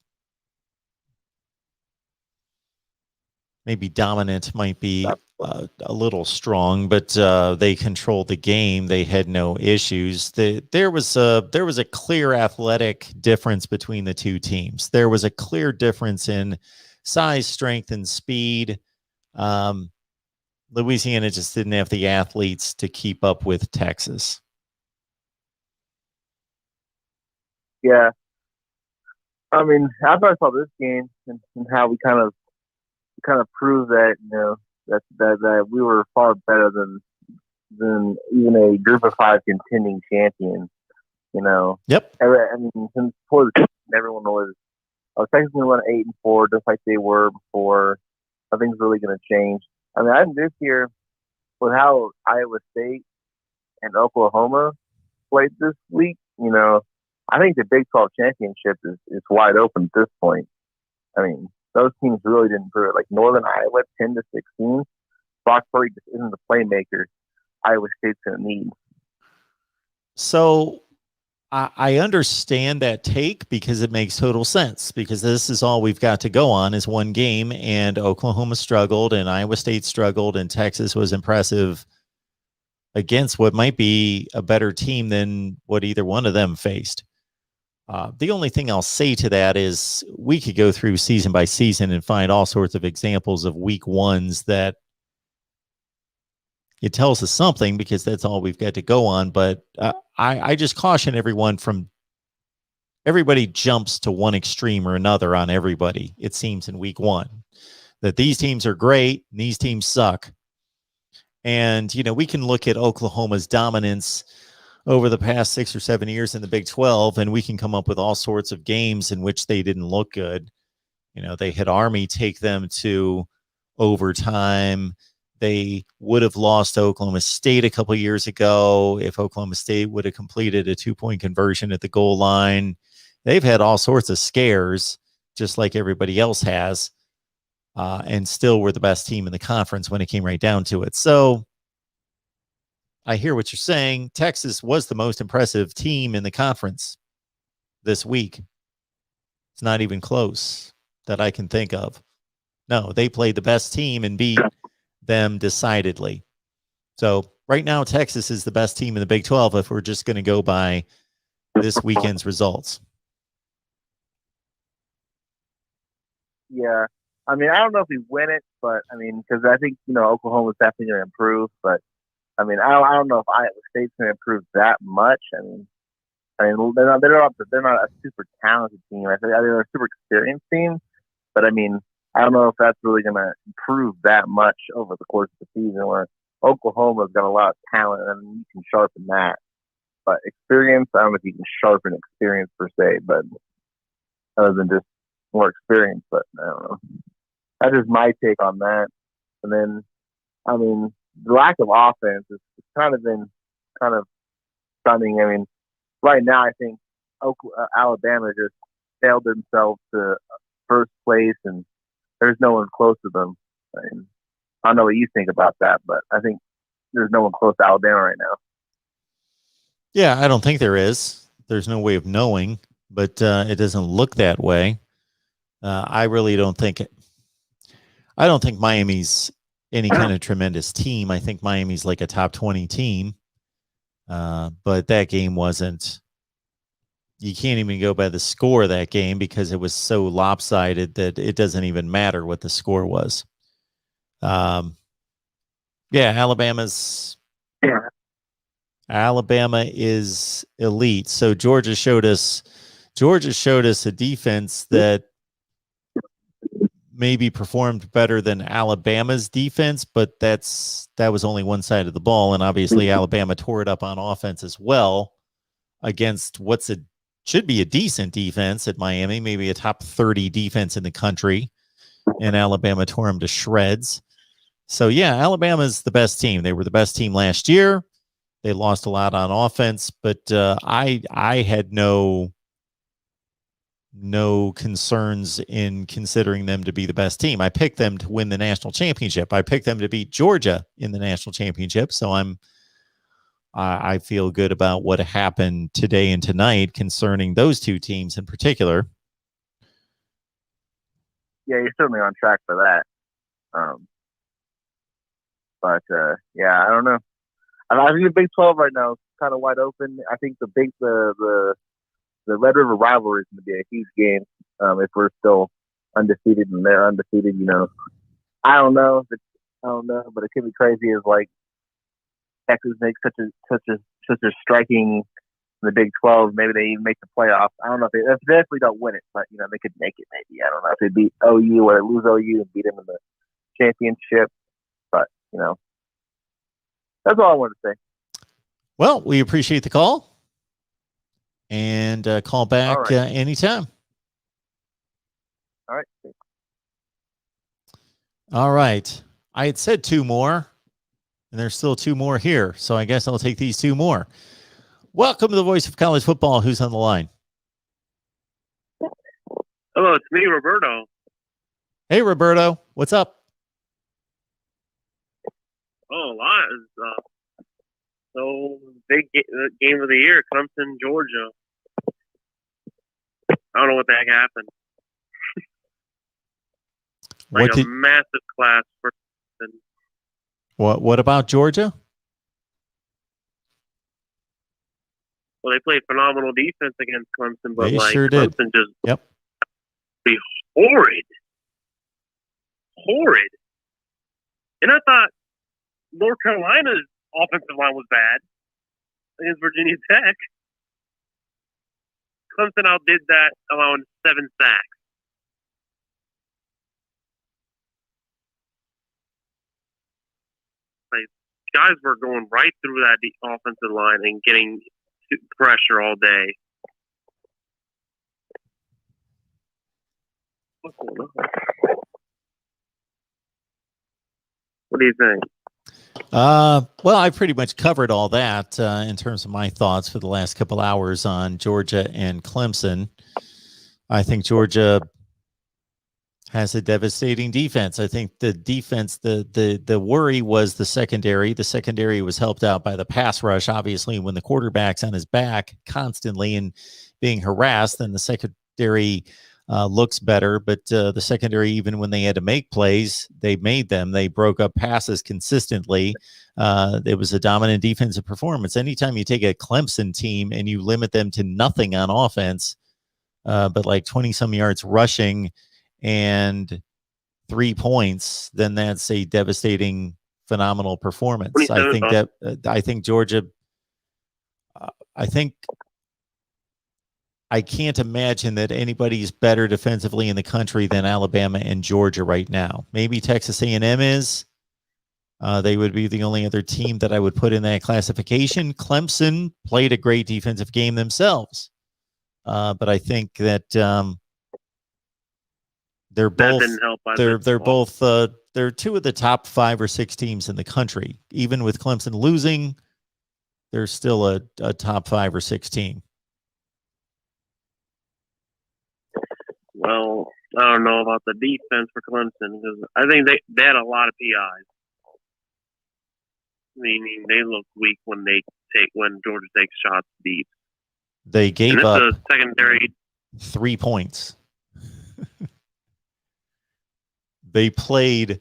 maybe dominant might be a little strong, but they controlled the game. They had no issues. There was a clear athletic difference between the 2 teams. There was a clear difference in size, strength, and speed. Louisiana just didn't have the athletes to keep up with Texas. Yeah, I mean, after I saw this game and how we kind of proved that that we were far better than even a Group of 5 contending champion. Yep. I mean, since before the season, everyone was Texas going to run 8-4, just like they were before. Nothing's really going to change. I mean, I think this year, with how Iowa State and Oklahoma played this week, I think the Big 12 championship is wide open at this point. I mean, those teams really didn't prove it. Like Northern Iowa, 10-16. Brock Purdy just isn't the playmaker Iowa State's going to need. So I understand that take, because it makes total sense, because this is all we've got to go on is one game, and Oklahoma struggled and Iowa State struggled and Texas was impressive against what might be a better team than what either one of them faced. The only thing I'll say to that is we could go through season by season and find all sorts of examples of week 1s that it tells us something, because that's all we've got to go on. But I just caution everyone from everybody jumps to one extreme or another on everybody, it seems, in week 1, that these teams are great and these teams suck. And, we can look at Oklahoma's dominance over the past 6 or 7 years in the Big 12, and we can come up with all sorts of games in which they didn't look good. They had Army take them to overtime. They would have lost to Oklahoma State a couple years ago if Oklahoma State would have completed a 2-point conversion at the goal line. They've had all sorts of scares, just like everybody else has, and still were the best team in the conference when it came right down to it. So I hear what you're saying. Texas was the most impressive team in the conference this week. It's not even close that I can think of. No, they played the best team and beat them decidedly. So right now, Texas is the best team in the Big 12 if we're just going to go by this weekend's results. Yeah. I mean, I don't know if we win it, but I mean, because I think, Oklahoma's definitely going to improve, but I mean, I don't know if Iowa State's going to improve that much. I mean, they're not a super talented team. I think they're a super experienced team, but I mean, I don't know if that's really going to improve that much over the course of the season. Where Oklahoma's got a lot of talent, and you can sharpen that. But experience, I don't know if you can sharpen experience per se, but other than just more experience. But I don't know. That is my take on that. And then, I mean, the lack of offense has kind of been kind of stunning. I mean, right now I think Alabama just sailed themselves to first place, and there's no one close to them. And I don't know what you think about that, but I think there's no one close to Alabama right now. Yeah, I don't think there is. There's no way of knowing, but it doesn't look that way. I really don't think it. I don't think Miami's any kind of tremendous team. I think Miami's like a top 20 team. But that game wasn't. You can't even go by the score of that game because it was so lopsided that it doesn't even matter what the score was. Yeah, Alabama is elite. So Georgia showed us a defense that maybe performed better than Alabama's defense, but that was only one side of the ball, and obviously Alabama tore it up on offense as well against should be a decent defense at Miami, maybe a top 30 defense in the country, and Alabama tore them to shreds. So yeah, Alabama's the best team. They were the best team last year. They lost a lot on offense, but I had no concerns in considering them to be the best team. I picked them to win the national championship. I picked them to beat Georgia in the national championship. So I feel good about what happened today and tonight concerning those two teams in particular. Yeah, you're certainly on track for that. Yeah, I don't know. I think the Big 12 right now is kind of wide open. I think the Red River rivalry is going to be a huge game if we're still undefeated and they're undefeated. I don't know, but it could be crazy. Is like Texas makes such a striking in the Big 12. Maybe they even make the playoffs. I don't know if they definitely don't win it, but they could make it. Maybe I don't know if they beat OU or lose OU and beat them in the championship. But that's all I wanted to say. Well, we appreciate the call. And call back anytime. All right. All right. I had said two more, and there's still two more here. So I guess I'll take these two more. Welcome to the Voice of College Football. Who's on the line? Hello, it's me, Roberto. Hey, Roberto. What's up? Oh, a lot. So, big game of the year, Clemson, Georgia. I don't know what the heck happened. A massive class for Clemson. What about Georgia? Well, they played phenomenal defense against Clemson, but they sure did. Clemson just be horrid. And I thought North Carolina's offensive line was bad against Virginia Tech. Clemson outdid that, allowing 7 sacks. Guys were going right through that offensive line and getting pressure all day. What's going on? What do you think? Well, I pretty much covered all that in terms of my thoughts for the last couple hours on Georgia and Clemson. I think Georgia has a devastating defense. I think the defense, the worry was the secondary. The secondary was helped out by the pass rush. Obviously, when the quarterback's on his back constantly and being harassed, then the secondary looks better. But the secondary, even when they had to make plays, they made them. They broke up passes consistently. It was a dominant defensive performance. Anytime you take a Clemson team and you limit them to nothing on offense, but like 20-some yards rushing and 3 points, then that's a devastating, phenomenal performance. I think Georgia, I can't imagine that anybody's better defensively in the country than Alabama and Georgia right now. Maybe Texas A&M is. They would be the only other team that I would put in that classification. Clemson played a great defensive game themselves. But I think that They're That both didn't help. they're two of the top 5 or 6 teams in the country. Even with Clemson losing, they're still a top 5 or 6 team. Well, I don't know about the defense for Clemson because I think they had a lot of PIs. Meaning they look weak when Georgia takes shots deep. They gave up the secondary 3 points. They played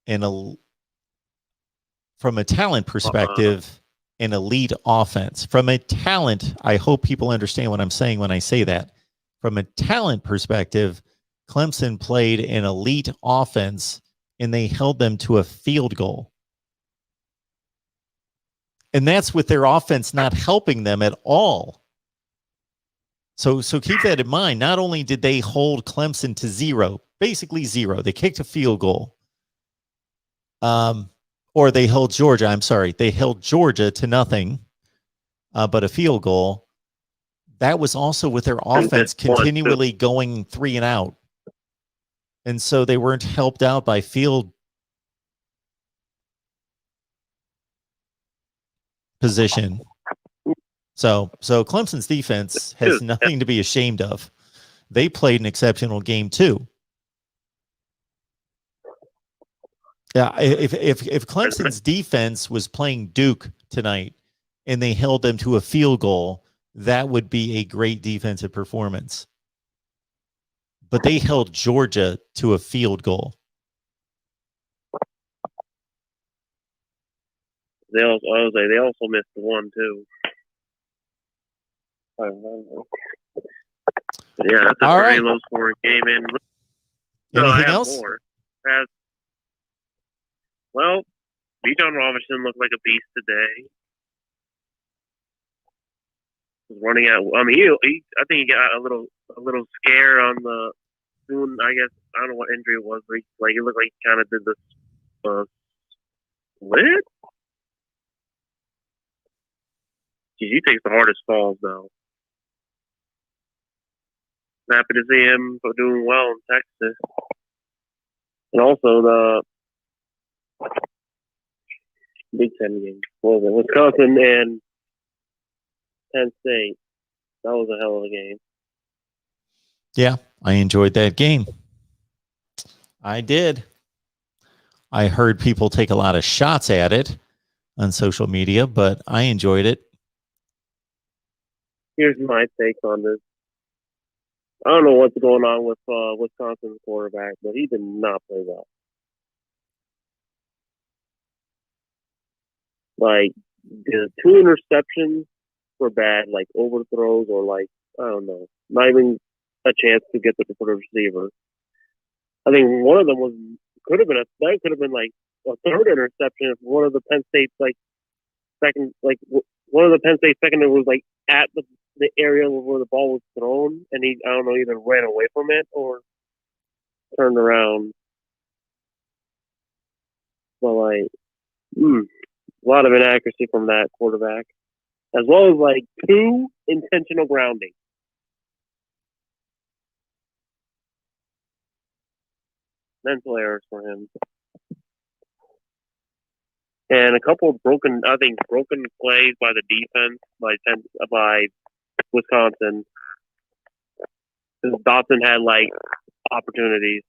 from a talent perspective, an elite offense. From a talent, I hope people understand what I'm saying when I say that. From a talent perspective, Clemson played an elite offense, and they held them to a field goal. And that's with their offense not helping them at all. So keep that in mind. Not only did they hold Clemson to 0, basically 0, they kicked a field goal. Or they held Georgia. I'm sorry. They held Georgia to nothing, but a field goal. That was also with their offense continually going 3 and out. And so they weren't helped out by field position. So Clemson's defense has nothing to be ashamed of. They played an exceptional game too. Yeah, if Clemson's defense was playing Duke tonight and they held them to a field goal, that would be a great defensive performance. But they held Georgia to a field goal. They also missed the one too. Yeah, that's a very low scoring game. And anything else? Well, Bijan Robinson looked like a beast today. He's running out. I mean, I think he got a little scare on the soon. I guess I don't know what injury it was. But it looked like he kind of did this split. He takes the hardest falls though. Happy to see him doing well in Texas, and also the Big Ten game. What was it? Wisconsin and Penn State. That was a hell of a game. Yeah, I enjoyed that game. I did. I heard people take a lot of shots at it on social media, but I enjoyed it. Here's my take on this. I don't know what's going on with Wisconsin's quarterback, but he did not play well. Like, the 2 interceptions were bad, like overthrows or like, I don't know, not even a chance to get to the receiver. I think one of them could have been like a third interception if one of the Penn State secondary was like at the area where the ball was thrown, and he, I don't know, either ran away from it or turned around. But like, a lot of inaccuracy from that quarterback, as well as like 2 intentional grounding. Mental errors for him. And a couple of broken plays by the defense by Wisconsin. Because Dotson had like opportunities.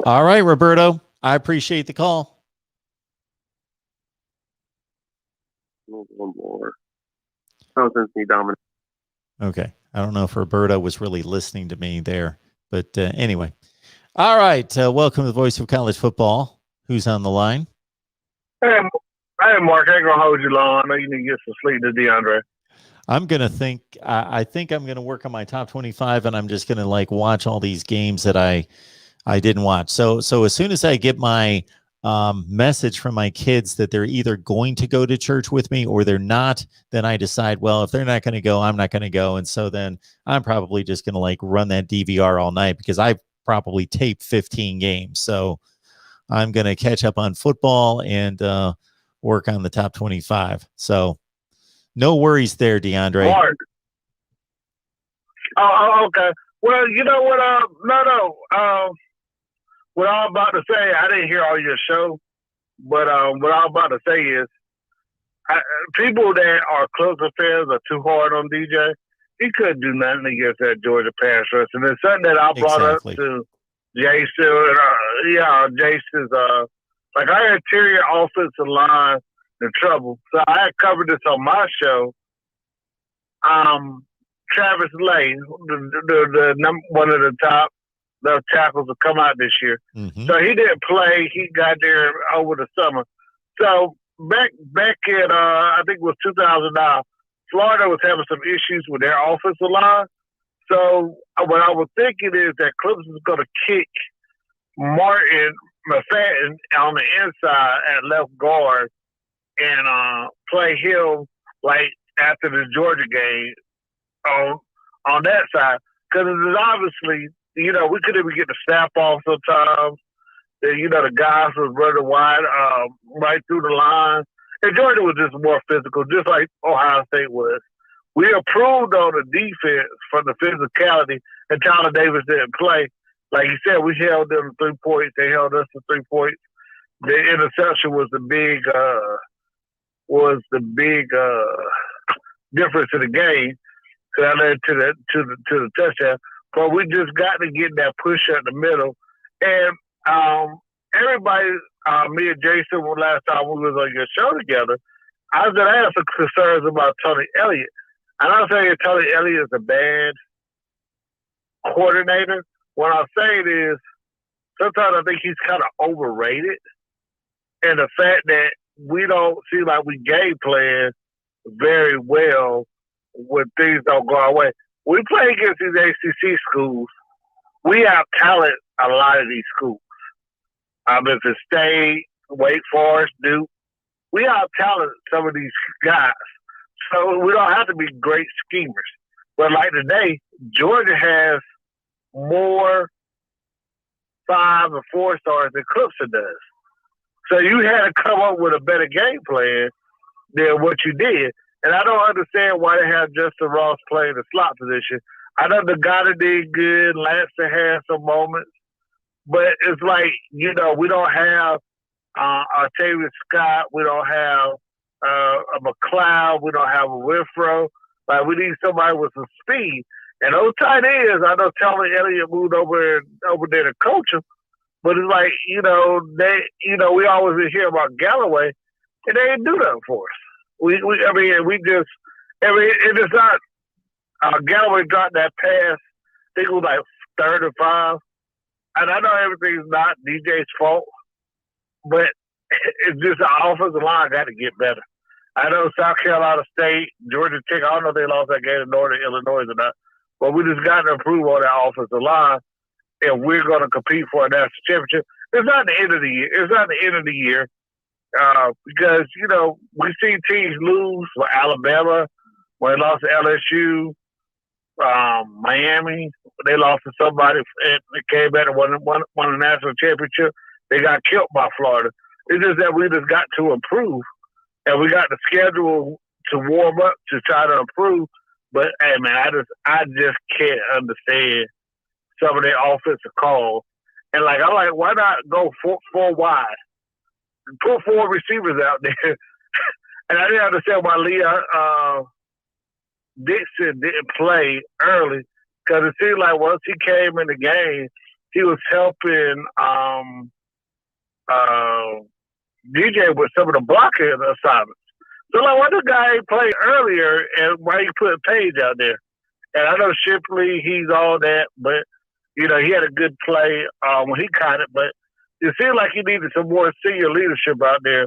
All right, Roberto. I appreciate the call. One more. Constantly dominant. Okay. I don't know if Roberto was really listening to me there, but anyway. All right. Welcome to the Voice of College Football. Who's on the line? Hey, Mark. I ain't gonna hold you long. I know you need to get some sleep to DeAndre. I'm gonna think. I think I'm gonna work on my top 25, and I'm just gonna like watch all these games that I didn't watch. So as soon as I get my message from my kids that they're either going to go to church with me or they're not, then I decide, well, if they're not going to go, I'm not going to go. And so then I'm probably just going to like run that DVR all night because I've probably taped 15 games. So I'm going to catch up on football and work on the top 25. So no worries there, DeAndre. Oh, okay. Well, you know what? What I'm about to say, I didn't hear all your show, but what I'm about to say is, people that are Clemson fans are too hard on DJ. He couldn't do nothing against that Georgia pass rush, and it's something that I brought Exactly. up to Jason. Jason's like our interior offensive line in trouble. So I had covered this on my show. Travis Lane, the one of the top left tackles to come out this year. Mm-hmm. So he didn't play. He got there over the summer. So back in I think it was 2009, Florida was having some issues with their offensive line. So what I was thinking is that Clemson's going to kick Martin McFadden on the inside at left guard and play him like after the Georgia game on that side. Because it's obviously, we couldn't even get the snap off sometimes. The guys was running wide right through the line. And Georgia was just more physical, just like Ohio State was. We improved on the defense from the physicality, and Tyler Davis didn't play. Like you said, we held them to 3 points. They held us to 3 points. The interception was the big difference in the game. So that led to the touchdown. But we just got to get that push up the middle. And everybody, me and Jason, last time we was on your show together, I had some concerns about Tony Elliott. I'm not saying Tony Elliott is a bad coordinator. What I'm saying is sometimes I think he's kind of overrated. And the fact that we don't seem like we game plan very well when things don't go our way. We play against these ACC schools. We out talent a lot of these schools. Memphis State, Wake Forest, Duke. We out talent some of these guys. So we don't have to be great schemers. But like today, Georgia has more 5 and 4 stars than Clemson does. So you had to come up with a better game plan than what you did. And I don't understand why they have Justin Ross playing the slot position. I know the guy that did good, Lanston had some moments. But it's like, we don't have Octavius Scott. We don't have a McLeod. We don't have a Winfro. Like, we need somebody with some speed. And those tight ends, I know Tony Elliott moved over there to coach them. But it's like, we always hear about Galloway, and they didn't do nothing for us. It is not, Galloway dropped that pass, I think it was like 3rd and 5. And I know everything's not DJ's fault, but it's just the offensive line got to get better. I know South Carolina State, Georgia Tech, I don't know if they lost that game to Northern Illinois or not, but we just got to improve on that offensive line, and we're going to compete for a national championship. It's not the end of the year. It's not the end of the year because, we see teams lose for Alabama when they lost to LSU. Miami, they lost to somebody and they came back and won the national championship. They got killed by Florida. It's just that we just got to improve, and we got the schedule to warm up to try to improve. But hey, man, I just can't understand some of their offensive calls. And I'm like, why not go four wide? Put 4 receivers out there. And I didn't understand why Leah Dixon didn't play early, because it seemed like once he came in the game, he was helping DJ with some of the blocking assignments. So why the guy ain't play earlier, and why you put Page out there? And I know Shipley, he's all that, but he had a good play when he caught it. But it seemed like he needed some more senior leadership out there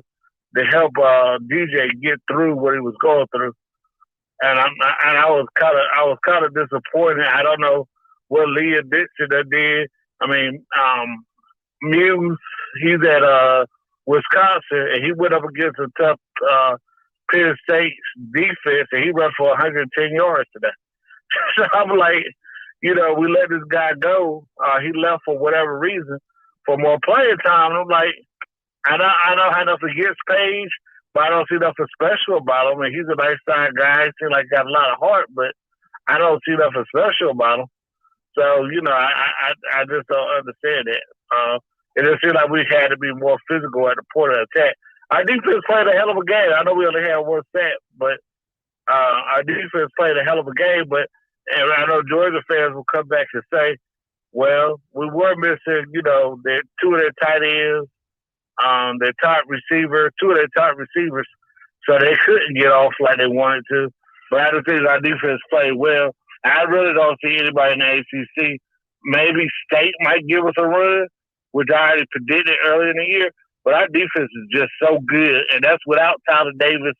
to help DJ get through what he was going through. And I was kind of disappointed. I don't know what Leah Dixon did. I mean, Muse, he's at Wisconsin, and he went up against a tough Penn State defense, and he ran for 110 yards today. So I'm like, we let this guy go. He left for whatever reason for more playing time. I'm like, I know how enough against Page, but I don't see nothing special about him. And he's a nice side guy. He seems like he got a lot of heart, but I don't see nothing special about them. So, I just don't understand that. It just seemed like we had to be more physical at the point of attack. Our defense played a hell of a game. I know we only had one set, but our defense played a hell of a game. But and I know Georgia fans will come back and say, well, we were missing, two of their tight ends, their top receiver, two of their top receivers, so they couldn't get off like they wanted to. But I just think our defense played well. I really don't see anybody in the ACC. Maybe State might give us a run, which I already predicted earlier in the year. But our defense is just so good, and that's without Tyler Davis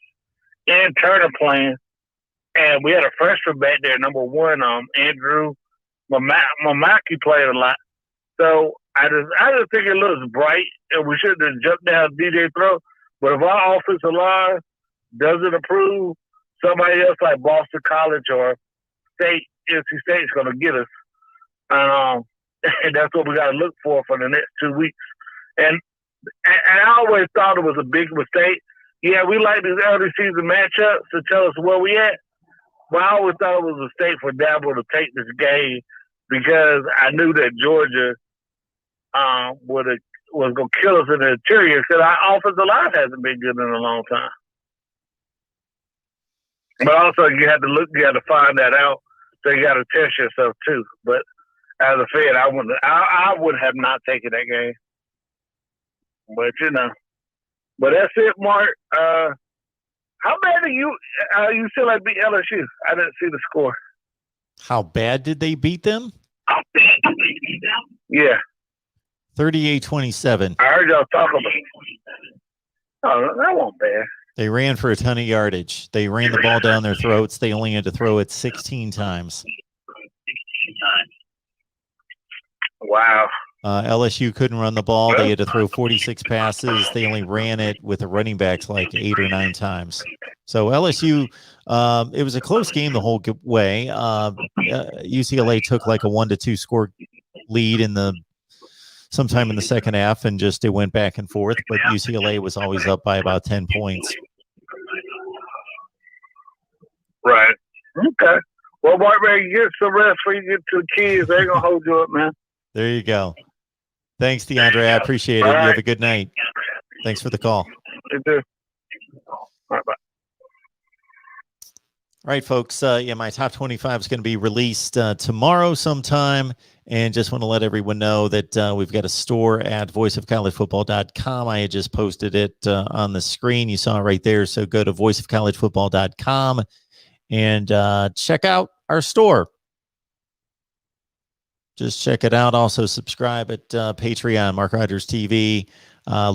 and Turner playing. And we had a freshman back there, number one, Andrew Mamaki played a lot. So I just think it looks bright, and we shouldn't have jumped down DJ throat. But if our offensive line doesn't improve, somebody else like Boston College or NC State is going to get us. And that's what we got to look for the next 2 weeks. And I always thought it was a big mistake. Yeah, we like these early season matchups to tell us where we at. But I always thought it was a mistake for Dabo to take this game because I knew that Georgia was going to kill us in the interior because our offensive line hasn't been good in a long time. But also, you have to find that out. So you got to test yourself too. But as a fan, I would have not taken that game. But but that's it, Mark. How bad are you still like beat LSU? I didn't see the score. How bad did they beat them? Yeah. 38-27. I heard y'all talk about it. Oh, that wasn't bad. They ran for a ton of yardage. They ran the ball down their throats. They only had to throw it 16 times. Wow. LSU couldn't run the ball. They had to throw 46 passes. They only ran it with the running backs like 8 or 9 times. So LSU, it was a close game the whole way. UCLA took like a 1-2 score lead sometime in the second half, and just it went back and forth. But UCLA was always up by about 10 points. Right. Okay. Well, Mark, man, you get some rest before you get to the kids. They ain't gonna hold you up, man. There you go. Thanks, DeAndre. I appreciate it. Right. You have a good night. Thanks for the call. You too. All right, bye. All right, folks. My top 25 is going to be released tomorrow sometime. And just want to let everyone know that we've got a store at voiceofcollegefootball.com. I had just posted it on the screen. You saw it right there. So go to voiceofcollegefootball.com and check out our store. Just check it out. Also subscribe at Patreon, MarkRogersTV.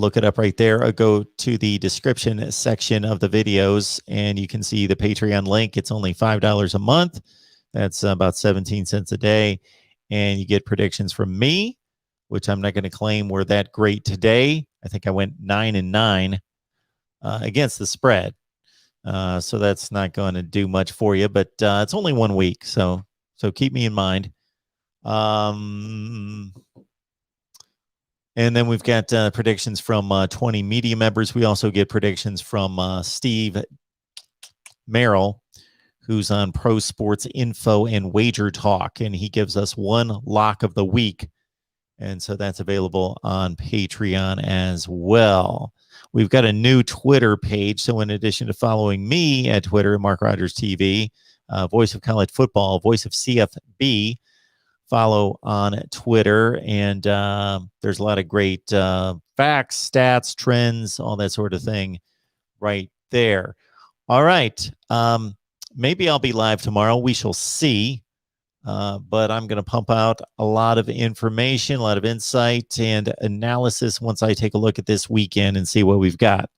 Look it up right there. Or go to the description section of the videos, and you can see the Patreon link. It's only $5 a month. That's about 17 cents a day. And you get predictions from me, which I'm not going to claim were that great today. I think I went 9-9 against the spread. So that's not going to do much for you, but it's only 1 week. So keep me in mind. And then we've got predictions from 20 media members. We also get predictions from Steve Merrill, who's on Pro Sports Info and Wager Talk, and he gives us one lock of the week. And so that's available on Patreon as well. We've got a new Twitter page. So in addition to following me at Twitter, MarkRogersTV, Voice of College Football, Voice of CFB, follow on Twitter. And there's a lot of great facts, stats, trends, all that sort of thing right there. All right. Maybe I'll be live tomorrow. We shall see. But I'm going to pump out a lot of information, a lot of insight and analysis once I take a look at this weekend and see what we've got.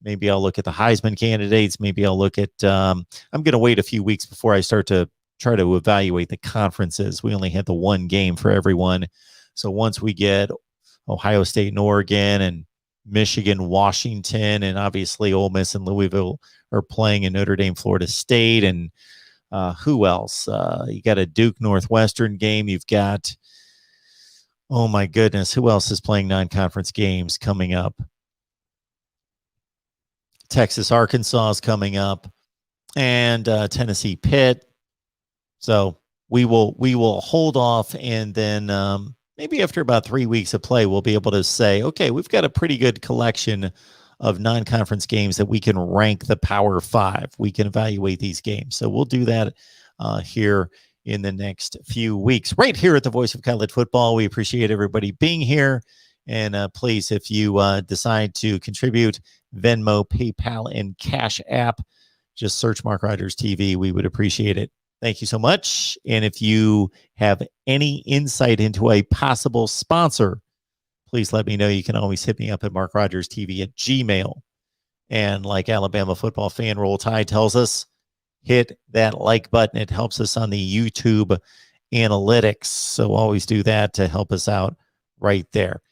Maybe I'll look at the Heisman candidates. Maybe I'll look at I'm going to wait a few weeks before I start to try to evaluate the conferences. We only had the one game for everyone. So once we get Ohio State and Oregon and Michigan, Washington, and obviously Ole Miss and Louisville are playing in Notre Dame, Florida State, and who else? You got a Duke Northwestern game. You've got, oh my goodness, who else is playing non-conference games coming up? Texas, Arkansas is coming up, and Tennessee, Pitt. So we will hold off, and then maybe after about 3 weeks of play, we'll be able to say, okay, we've got a pretty good collection of non-conference games that we can rank the Power Five. We can evaluate these games. So we'll do that here in the next few weeks, right here at the Voice of College Football. We appreciate everybody being here. And please, if you decide to contribute, Venmo, PayPal, and Cash App, just search Mark Rogers TV. We would appreciate it. Thank you so much. And if you have any insight into a possible sponsor, please let me know. You can always hit me up at MarkRogersTV at Gmail. And like Alabama football fan Roll Tide tells us, hit that like button. It helps us on the YouTube analytics. So always do that to help us out right there.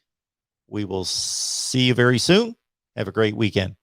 We will see you very soon. Have a great weekend.